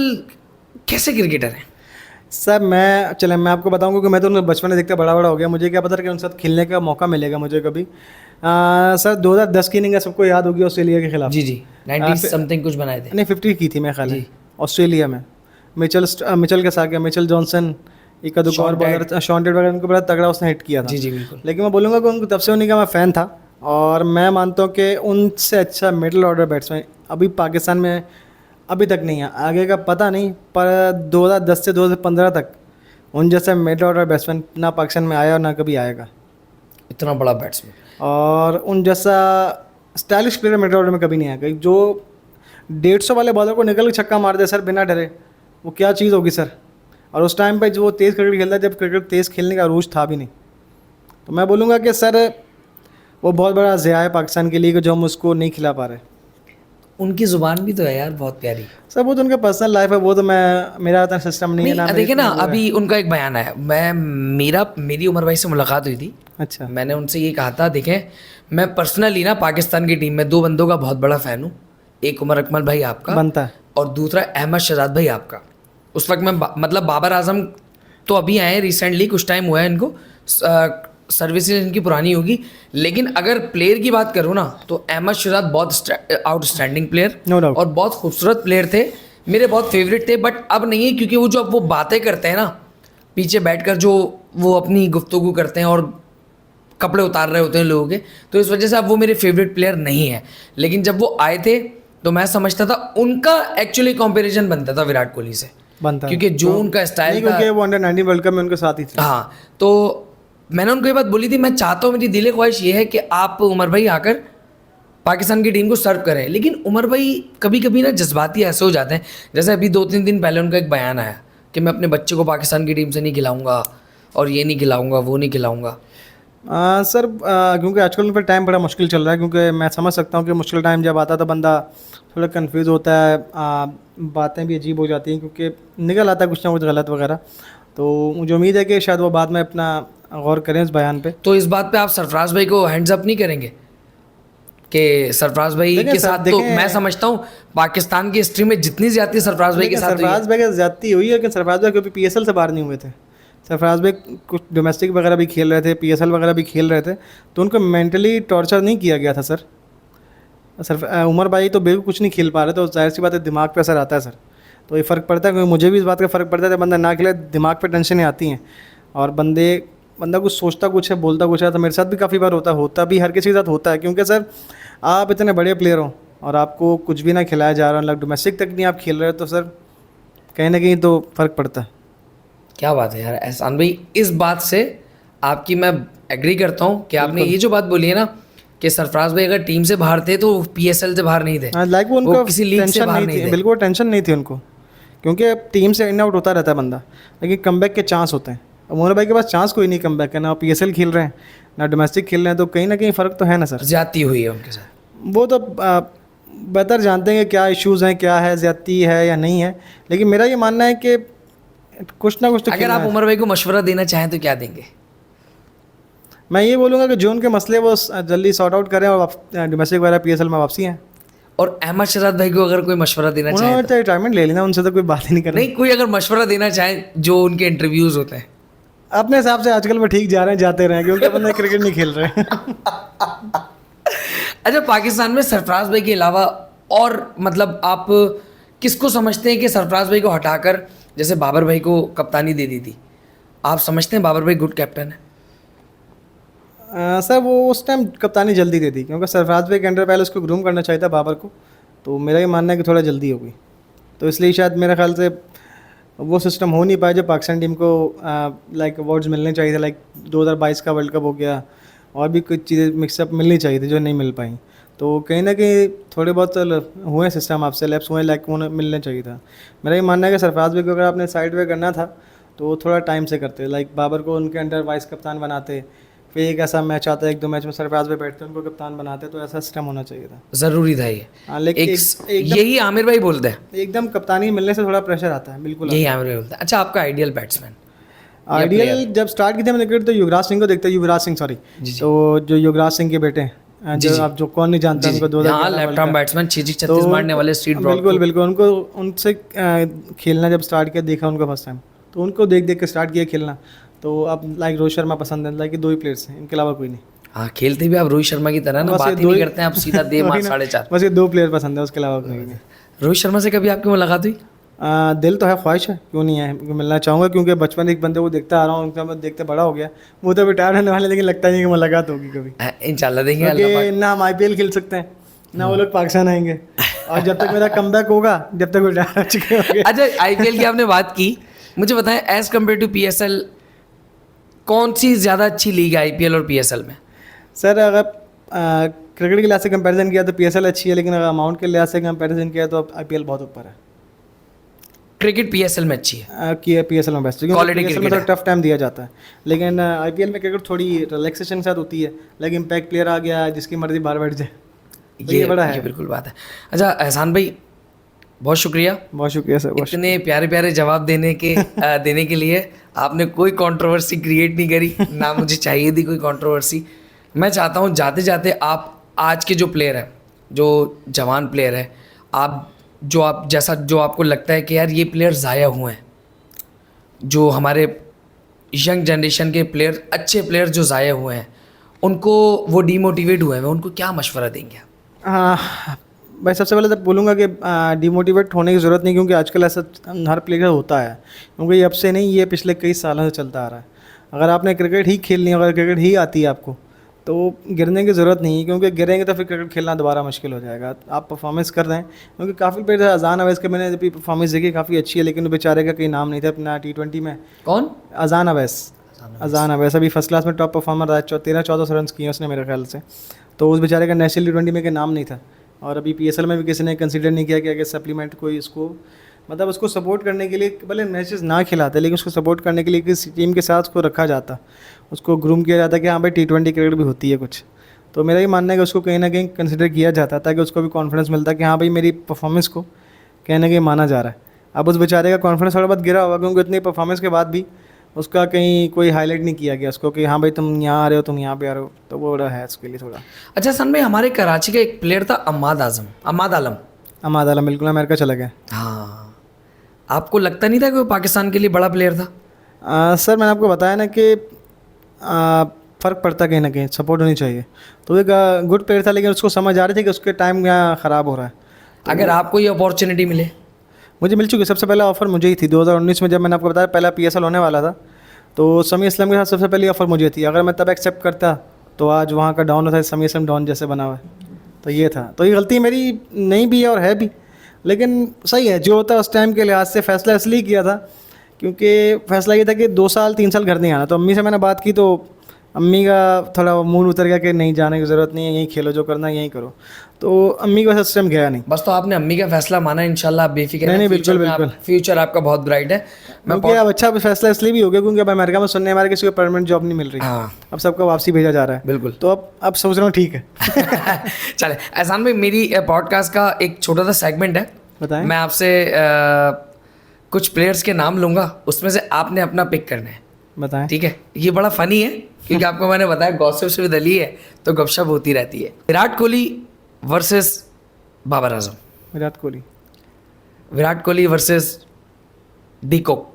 कैसे क्रिकेटर हैं? सर मैं आपको बताऊं क्योंकि मैं तो उन्हें बचपन में देखता बड़ा हो गया, मुझे क्या पता था कि उनके साथ खेलने का मौका मिलेगा मुझे कभी। सर 2010 की इनिंग सबको याद होगी ऑस्ट्रेलिया के खिलाफ। जी 90 समथिंग कुछ बनाए थे। नहीं, 50 की थी मेरे ख्याल है ऑस्ट्रेलिया में। मिचेल के साथ गया, मिचेल जॉनसन, एक दुक और बॉलर, शॉन टेट वगैरह, उनको बड़ा तगड़ा उसने हिट किया था। जी बिल्कुल। लेकिन मैं बोलूँगा कि उनको तब से उन्हीं का मैं फ़ैन था और मैं मानता हूँ कि उनसे अच्छा मिडिल ऑर्डर बैट्समैन अभी पाकिस्तान में अभी तक नहीं है। आगे का पता नहीं, पर 2010 से 2015 तक उन जैसा मिडिल ऑर्डर बैट्समैन ना पाकिस्तान में आया और ना कभी आएगा। इतना बड़ा बैट्समैन और उन जैसा स्टाइलिश प्लेयर मिडिल ऑर्डर में कभी नहीं आएगा। जो 150 वाले बॉलर को निकल के छक्का मार दे सर बिना डरे, वो क्या चीज़ होगी सर। और उस टाइम पे जो वो तेज़ क्रिकेट खेलता है, जब क्रिकेट तेज़ खेलने का अरूज था भी नहीं। तो मैं बोलूँगा कि सर वो बहुत बड़ा ज़िया है पाकिस्तान के लिए कि जो हम उसको नहीं खिला पा रहे। उनकी ज़ुबान भी तो है यार बहुत प्यारी। सर वो तो उनका पर्सनल लाइफ है, वो तो मेरा इतना सिस्टम नहीं है ना। देखिए ना, अभी उनका एक बयान है, मेरी उमर भाई से मुलाकात हुई थी। अच्छा। मैंने उनसे ये कहा था, देखें मैं पर्सनली ना पाकिस्तान की टीम में 2 बंदों का बहुत बड़ा फ़ैन हूँ। एक उमर अकमल भाई आपका बनता है और दूसरा अहमद शहजाद भाई आपका। उस वक्त मैं मतलब बाबर आजम तो अभी आए हैं रिसेंटली, कुछ टाइम हुआ है इनको, सर्विसेज इनकी पुरानी होगी। लेकिन अगर प्लेयर की बात करूँ ना तो अहमद शहजाद बहुत आउटस्टैंडिंग प्लेयर No doubt। और बहुत खूबसूरत प्लेयर थे, मेरे बहुत फेवरेट थे। बट अब नहीं है क्योंकि वो जो अब वो बातें करते हैं ना पीछे बैठकर, जो वो अपनी गुफ्तगू करते हैं और कपड़े उतार रहे होते हैं लोगों के, तो इस वजह से अब वो मेरे फेवरेट प्लेयर नहीं है। लेकिन जब वो आए थे तो मैं समझता था उनका एक्चुअली कंपैरिजन बनता था विराट कोहली से, बनता है क्योंकि जो उनका स्टाइल था, क्योंकि वो अंडर-19 वर्ल्ड कप में उनके साथ ही थे। हाँ, तो मैंने उनको ये बात बोली थी, मैं चाहता हूँ, मेरी दिली ख्वाहिश ये है कि आप उमर भाई आकर पाकिस्तान की टीम को सर्व करें। लेकिन उमर भाई कभी कभी ना जज्बाती ऐसे हो जाते हैं, जैसे अभी 2-3 दिन पहले उनका एक बयान आया कि मैं अपने बच्चे को पाकिस्तान की टीम से नहीं खिलाऊंगा और ये नहीं खिलाऊंगा, वो नहीं खिलाऊंगा। सर क्योंकि आजकल पर टाइम बड़ा मुश्किल चल रहा है, क्योंकि मैं समझ सकता हूँ कि मुश्किल टाइम जब आता तो बंदा थोड़ा कंफ्यूज होता है, बातें भी अजीब हो जाती हैं क्योंकि निकल आता है कुछ ना कुछ गलत वगैरह। तो मुझे उम्मीद है कि शायद वो बाद में अपना गौर करें इस बयान पे। तो इस बात पे आप सरफराज भाई को हैंड्स अप नहीं करेंगे कि सरफराज भाई के साथ तो मैं समझता हूँ पाकिस्तान की हिस्ट्री में जितनी ज्यादा सरफराज भाई के साथ सरफराज भाई की ज्यादती हुई है, लेकिन सरफराज भाई कभी PSL से बाहर नहीं हुए थे। सरफराज भाई कुछ डोमेस्टिक वगैरह भी खेल रहे थे, PSL वगैरह भी खेल रहे थे, तो उनको मेंटली टॉर्चर नहीं किया गया था सर। उमर भाई तो बिल्कुल कुछ नहीं खेल पा रहे, तो जाहिर सी बात है दिमाग पे असर आता है सर। तो ये फ़र्क पड़ता है, क्योंकि मुझे भी इस बात का फ़र्क पड़ता है, बंदा ना खेले दिमाग पे टेंशनें आती हैं और बंदा कुछ सोचता कुछ है, बोलता कुछ है। तो मेरे साथ भी काफ़ी बार होता भी हर किसी के साथ होता है, क्योंकि सर आप इतने बड़े प्लेयर हो और आपको कुछ भी ना खिलाया जा रहा, मतलब डोमेस्टिक तक नहीं आप खेल रहे हो, तो सर कहीं ना कहीं तो फ़र्क पड़ता है। क्या बात है यार एहसान भाई, इस बात से आपकी मैं एग्री करता हूँ कि आपने ये जो बात बोली है ना कि सरफराज भाई अगर टीम से बाहर थे तो PSL से बाहर नहीं थे, लाइक वो किसी लीग से बाहर नहीं थे। बिल्कुल टेंशन नहीं थी उनको, क्योंकि टीम से इन आउट होता रहता है बंदा, लेकिन कमबैक के चांस होते हैं। और मोहन भाई के पास चांस कोई नहीं कम बैक का, ना PSL खेल रहे हैं ना डोमेस्टिक खेल रहे हैं, तो कहीं ना कहीं फ़र्क तो है ना सर। ज्यादती हुई है उनके साथ। वो तो बेहतर जानते हैं कि क्या इश्यूज़ हैं, क्या है, ज़्यादती है या नहीं है, लेकिन मेरा ये मानना है कि कुछ ना कुछ तो अगर आप उमर भाई को मशवरा देना चाहें तो क्या देंगे? मैं ये बोलूँगा कि जो उनके मसले वो जल्दी सॉर्ट आउट करें और डोमेस्टिक वगैरह PSL में वापसी हैं। और अहमद शहजाद भाई को अगर कोई मशवरा देना चाहे उन्होंने तो रिटायरमेंट ले लेना, उनसे तो कोई बात ही नहीं करनी। नहीं, कोई अगर मशवरा देना चाहे जो उनके इंटरव्यूज होते हैं। अपने हिसाब से आजकल वो ठीक जा रहे हैं, जाते रहे, क्योंकि अपन क्रिकेट नहीं खेल रहे हैं। अच्छा, पाकिस्तान में सरफराज भाई के अलावा और मतलब आप किसको समझते हैं कि सरफराज भाई को हटाकर जैसे बाबर भाई को कप्तानी दे दी थी, आप समझते हैं बाबर भाई गुड कैप्टन है? सर वो उस टाइम कप्तानी जल्दी दे दी, क्योंकि सरफराज भाई के अंडर पहले उसको ग्रूम करना चाहिए था बाबर को, तो मेरा ये मानना है कि थोड़ा जल्दी हो गई, तो इसलिए शायद मेरे ख्याल से वो सिस्टम हो नहीं पाया जो पाकिस्तान टीम को लाइक अवार्ड्स मिलने चाहिए थे, लाइक 2022 का वर्ल्ड कप हो गया, और भी कुछ चीज़ें मिक्सअप मिलनी चाहिए थी जो नहीं मिल पाई, तो कहीं ना कहीं थोड़े बहुत हुए सिस्टम आपसे लैप्स हुए, लाइक उन्हें मिलना चाहिए था। मेरा ये मानना है कि सरफराज भाई को अगर आपने साइड वे करना था तो वो थोड़ा टाइम से करते, लाइक बाबर को उनके अंडर वाइस कप्तान बनाते, फिर एक ऐसा मैच आता है 1-2 मैच में सरफराज भाई बैठते उनको कप्तान बनाते, तो ऐसा सिस्टम होना चाहिए था। ज़रूरी था ये। हाँ, लेकिन यही आमिर भाई बोलते हैं, एकदम कप्तानी मिलने से थोड़ा प्रेशर आता है, बिल्कुल यही आमिर भाई बोलते हैं। अच्छा, आपका आइडियल बैट्समैन? आइडियल जब स्टार्ट की थी मैंने क्रिकेट तो युवराज सिंह को देखते, युवराज सिंह सॉरी, तो जो युवराज सिंह के बेटे हैं, जो आप जो कौन नहीं जानता उनको, 2011 लेफ्ट आर्म बैट्समैन 36 मारने वाले स्ट्रीट ब्रॉड। बिल्कुल बिल्कुल, उनको उनसे खेलना जब स्टार्ट किया, देखा उनको फर्स्ट टाइम, तो उनको देख देख के स्टार्ट किया खेलना, तो अब लाइक रोहित शर्मा पसंद है, लाइक 2 ही प्लेयर्स हैं, इनके अलावा कोई नहीं। हाँ, खेलते भी आप रोहित शर्मा की तरह ना, बात ही नहीं करते हैं आप, सीधा दे मार 4.5। बस ये 2 प्लेयर पसंद है, उसके अलावा कोई नहीं। रोहित शर्मा से कभी आपकी मुलाकात हुई? दिल तो है, ख्वाहिश है, क्यों नहीं है, मिलना चाहूँगा, क्योंकि बचपन एक बंदे को देखता आ रहा हूँ, उनका मैं देखते बड़ा हो गया, वो तो रिटायर होने वाले, लेकिन लगता नहीं कि मुलाकात होगी कभी। इंशाल्लाह देंगे, अल्लाह पाक। ना हम IPL खेल सकते हैं, ना वो लोग पाकिस्तान आएंगे, और जब तक मेरा कमबैक होगा, जब तक रिटायर हो चुके होंगे। अच्छा, IPL की आपने बात की, मुझे बताएं एज कम्पेयर टू PSL कौन सी ज़्यादा अच्छी लीग है IPL और PSL में? सर अगर क्रिकेट के लिहाज से कंपैरिजन किया तो PSL अच्छी है, लेकिन अगर अमाउंट के लिहाज से कंपैरिजन किया तो IPL बहुत ऊपर है। क्रिकेट PSL में अच्छी है कि PSL में बेस्ट, Quality क्योंकि PSL में cricket तो टफ टाइम दिया जाता है, लेकिन IPL में क्रिकेट थोड़ी रिलैक्सेशन के साथ होती है, लाइक इम्पैक्ट प्लेयर आ गया जिसकी मर्जी बाहर बैठ जाए, तो ये बड़ा है। ये बिल्कुल बात है। अच्छा एहसान भाई, बहुत शुक्रिया, बहुत शुक्रिया सर, इतने प्यारे प्यारे जवाब देने के लिए। आपने कोई कंट्रोवर्सी क्रिएट नहीं करी, ना मुझे चाहिए थी कोई कंट्रोवर्सी। मैं चाहता हूँ जाते जाते आप आज के जो प्लेयर हैं, जो जवान प्लेयर है, आप जो आपको लगता है कि यार ये प्लेयर ज़ाया हुए हैं, जो हमारे यंग जनरेशन के प्लेयर, अच्छे प्लेयर जो ज़ाया हुए हैं, उनको वो डीमोटिवेट हुए हैं, उनको क्या मशवरा देंगे आप? हाँ भाई, सबसे पहले तो बोलूँगा कि डिमोटिवेट होने की ज़रूरत नहीं, क्योंकि आजकल ऐसा हर प्लेयर होता है, क्योंकि ये अब से नहीं, ये पिछले कई सालों से चलता आ रहा है। अगर आपने क्रिकेट ही खेलनी है, अगर क्रिकेट ही आती है आपको, तो गिरने की ज़रूरत नहीं है, क्योंकि गिरेंगे तो फिर क्रिकेट खेलना दोबारा मुश्किल हो जाएगा। आप परफॉर्मेंस कर रहे हैं, क्योंकि काफ़ी प्लेयर अजान अवैस के मैंने भी परफॉर्मेंस देखी, काफ़ी अच्छी है, लेकिन बेचारे का कोई नाम नहीं था अपना T20 में। कौन? अजान अवैस अभी फर्स्ट क्लास में टॉप परफॉर्मर रहा, 13-14 रन किए उसने मेरे ख्याल से, तो उस बेचारे का नेशनल T20 में कोई नाम नहीं था, और अभी PSL में भी किसी ने कंसीडर नहीं किया कि अगर सप्लीमेंट कोई इसको, मतलब उसको सपोर्ट करने के लिए, भले मैचेस ना खिलाते, लेकिन उसको सपोर्ट करने के लिए किसी टीम के साथ उसको रखा जाता, उसको ग्रूम किया जाता कि हाँ भाई T20 क्रिकेट भी होती है कुछ, तो मेरा ये मानना है कि उसको कहीं ना कहीं कंसिडर किया जाता, ताकि उसको भी कॉन्फिडेंस मिलता कि हाँ भाई मेरी परफॉर्मेंस को कहीं ना कहीं माना जा रहा है। अब उस बेचारे का कॉन्फिडेंस थोड़ा बहुत गिरा होगा, क्योंकि इतनी परफॉर्मेंस के बाद भी उसका कहीं कोई हाईलाइट नहीं किया गया उसको कि हाँ भाई तुम यहाँ आ रहे हो, तुम यहाँ पे आ रहे हो, तो वो है उसके लिए थोड़ा। अच्छा सन भाई, हमारे कराची का एक प्लेयर था अम्माद आलम, बिल्कुल अमेरिका चला गया। हाँ, आपको लगता नहीं था कि वो पाकिस्तान के लिए बड़ा प्लेयर था? सर मैंने आपको बताया ना कि फ़र्क पड़ता कहीं ना कहीं, सपोर्ट होनी चाहिए, तो एक गुड प्लेयर था, लेकिन उसको समझ आ रही थी कि उसके टाइम यहाँ ख़राब हो रहा है। तो अगर आपको ये अपॉर्चुनिटी मिले? मुझे मिल चुकी, सबसे पहला ऑफ़र मुझे ही थी 2019 में, जब मैंने आपको बताया पहला PSL होने वाला था, तो समी इस्लाम के साथ सबसे पहली ऑफ़र मुझे थी। अगर मैं तब एक्सेप्ट करता तो आज वहाँ का डॉन होता, समी इस्लाम डॉन जैसे बना हुआ है, तो ये था। तो ये गलती मेरी नहीं भी है और है भी, लेकिन सही है जो होता है उस टाइम के लिहाज से। फ़ैसला इसलिए किया था क्योंकि फ़ैसला ये था कि 2 साल 3 साल घर नहीं आना, तो अम्मी से मैंने बात की, तो अम्मी का थोड़ा मूड उतर गया कि नहीं जाने की ज़रूरत नहीं है, यहीं खेलो, जो करना है यहीं करो। तो अम्मी के साथ टाइम गया नहीं। बस तो आपने अम्मी का फैसला माना, इंशाल्लाह आप बेफिक्र नहीं, हैं, नहीं, फ्यूचर बिल्कुल, में बिल्कुल। फ्यूचर आपका बहुत ब्राइट है। मैं क्योंकि अब अच्छा फैसला इसलिए भी हो गया क्योंकि अब अमेरिका में सुनने हमारे किसी को परमानेंट जॉब नहीं मिल रही। हाँ अब सबको वापसी भेजा जा रहा है। बिल्कुल। तो अब सोच रहा हूँ ठीक है। चले एहसान भाई, मेरी पॉडकास्ट का एक छोटा सा सेगमेंट है। बताएं। मैं आपसे कुछ प्लेयर्स के नाम लूंगा, उसमें से आपने अपना पिक करना है, बताएं। ठीक है? ये बड़ा फनी है क्योंकि आपको मैंने बताया गॉसिप्स विद अली है तो गपशप होती रहती है। Virat Kohli versus Babar Azam. Virat Kohli. Virat Kohli versus de Kock.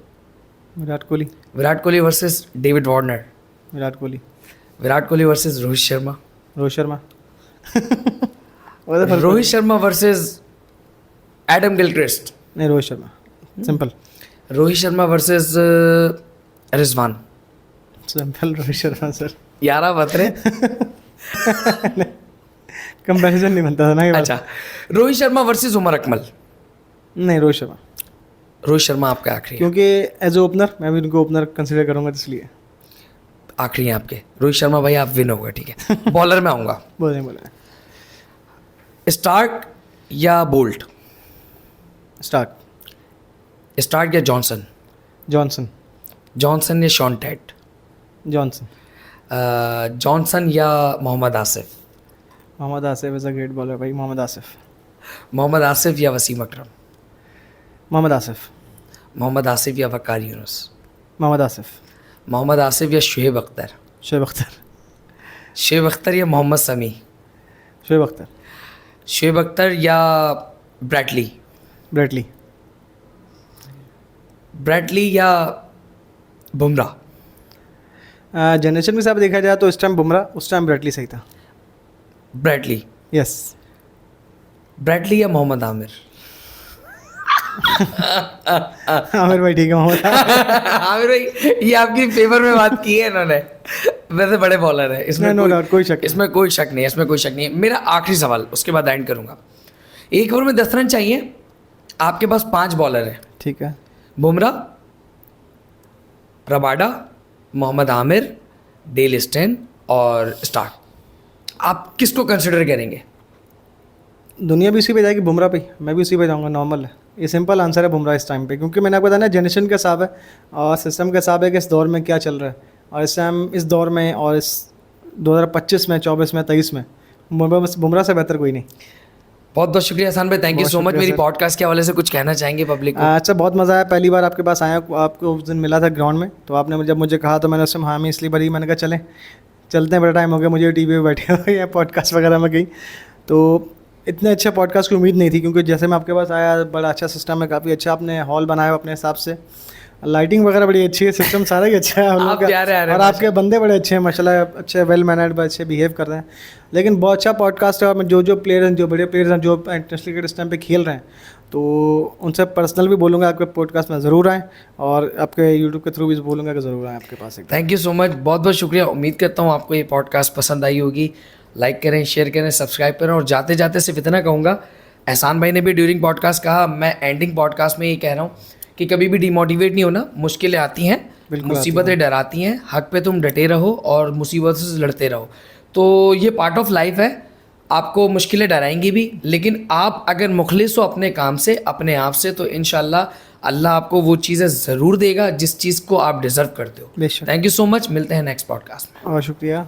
Virat Kohli. Virat Kohli versus David Warner. Virat Kohli. Virat Kohli versus Rohit Sharma. Rohit Sharma. वो तो Rohit Sharma versus Adam Gilchrist. नहीं, Rohit Sharma, simple. Rohit Sharma versus Rizwan. Simple Rohit Sharma sir. यारा बतरे। कंपैरिजन नहीं बनता था ना ये बात। अच्छा, रोहित शर्मा वर्सेस उमर अकमल। नहीं, रोहित शर्मा। रोहित शर्मा आपका आखिरी है। क्योंकि एज ए ओपनर मैं भी उनको ओपनर कंसिडर करूंगा, इसलिए आखिरी है आपके। रोहित शर्मा भाई आप विन हो गए, ठीक है। बॉलर में आऊँगा। बोले स्टार्क या बोल्ट। स्टार्क। स्टार्क या जॉनसन। जॉनसन। जॉनसन या शॉन टेट। जॉनसन। जॉनसन या Mohammad Asif. Mohammad Asif is a great bowler भाई। मोहम्मद आसिफ। मोहम्मद आसिफ या वसीम अकरम। मोहम्मद आसिफ। मोहम्मद आसिफ या वकार यूनुस। मोहम्मद आसिफ। मोहम्मद आसिफ या शुएब अख्तर। शुएब अख्तर। शुएब अख्तर या मोहम्मद समी। शुएब अख्तर। शुएब अख्तर या ब्रैडली। ब्रेटली। ब्रैडली या बुमराह। जनरेशन के हिसाब से देखा जाए तो इस टाइम बुमराह, उस टाइम ब्रेटली सही था। ब्रैडली। यस। ब्रैडली या मोहम्मद आमिर। आमिर भाई ठीक है। मोहम्मद आमिर भाई ये आपकी फेवर में बात की है इन्होंने। वैसे बड़े बॉलर है, इसमें नो डाउट, कोई शक नहीं। इसमें कोई शक नहीं है, इसमें कोई शक नहीं है। मेरा आखिरी सवाल, उसके बाद एंड करूंगा। एक ओवर में 10 रन चाहिए, आपके पास 5 बॉलर हैं। ठीक है। Bumrah, Rabada, Mohammad Amir, Dale Steyn और स्टार्क। आप किसको कंसिडर करेंगे? दुनिया भी उसी पे जाएगी, बुमराह पे। मैं भी उसी पे जाऊंगा, नॉर्मल है। ये सिंपल आंसर है, बुमराह इस टाइम पे। क्योंकि मैंने आपको बताया ना, जनरेशन का हिसाब है और सिस्टम का हिसाब है कि इस दौर में क्या चल रहा है। और इस टाइम इस दौर में और इस 2025 में, 24 में, 23 में बुमराह से बेहतर कोई नहीं। बहुत बहुत शुक्रिया एहसान भाई, थैंक यू बहुत सो मच। शुक्रिया मेरी सर। पॉडकास्ट के हवाले से कुछ कहना चाहेंगे पब्लिक को? अच्छा, बहुत मज़ा आया। पहली बार आपके पास आया, आपको उस दिन मिला था ग्राउंड में, तो आपने जब मुझे कहा तो मैंने उस समय हाँ में इसलिए भरी। मैंने कहा चलते हैं, बड़ा टाइम हो गया मुझे टीवी पे बैठे हुए या पॉडकास्ट वगैरह में गई। तो इतने अच्छे पॉडकास्ट की उम्मीद नहीं थी, क्योंकि जैसे मैं आपके पास आया, बड़ा अच्छा सिस्टम है, काफ़ी अच्छा आपने हॉल बनाया अपने हिसाब से, लाइटिंग वगैरह बड़ी अच्छी है, सिस्टम सारा ही अच्छा है हम लोग आप का। प्यारे आ रहे हैं और आपके बंदे बड़े अच्छे हैं माशाल्लाह, अच्छे वेल मैनर्ड, अच्छे बिहेव कर रहे हैं। लेकिन बहुत अच्छा पॉडकास्ट है। और जो प्लेयर हैं, जो बड़े प्लेयर्स हैं, जो इंटरनेशनल क्रिकेट इस टाइम पे खेल रहे हैं, तो उनसे पर्सनल भी बोलूँगा आपके पॉडकास्ट में ज़रूर आएँ, और आपके यूट्यूब के थ्रू भी बोलूँगा कि ज़रूर आएँ आपके पास। थैंक यू सो मच, बहुत बहुत शुक्रिया। उम्मीद करता हूँ आपको ये पॉडकास्ट पसंद आई होगी। लाइक करें, शेयर करें, सब्सक्राइब करें। और जाते जाते सिर्फ इतना कहूँगा, एहसान भाई ने भी ड्यूरिंग पॉडकास्ट कहा, मैं एंडिंग पॉडकास्ट में ये कह रहा हूँ कि कभी भी डिमोटिवेट नहीं होना। मुश्किलें आती हैं, मुसीबतें डराती हैं, हक पे तुम डटे रहो और मुसीबतों से लड़ते रहो। तो ये पार्ट ऑफ लाइफ है। आपको मुश्किलें डराएंगी भी, लेकिन आप अगर मुखलिस हो अपने काम से, अपने आप से, तो इंशाल्लाह अल्लाह आपको वो चीज़ें ज़रूर देगा जिस चीज़ को आप डिज़र्व करते हो। बेशक। थैंक यू सो मच, मिलते हैं नेक्स्ट पॉडकास्ट में। और शुक्रिया।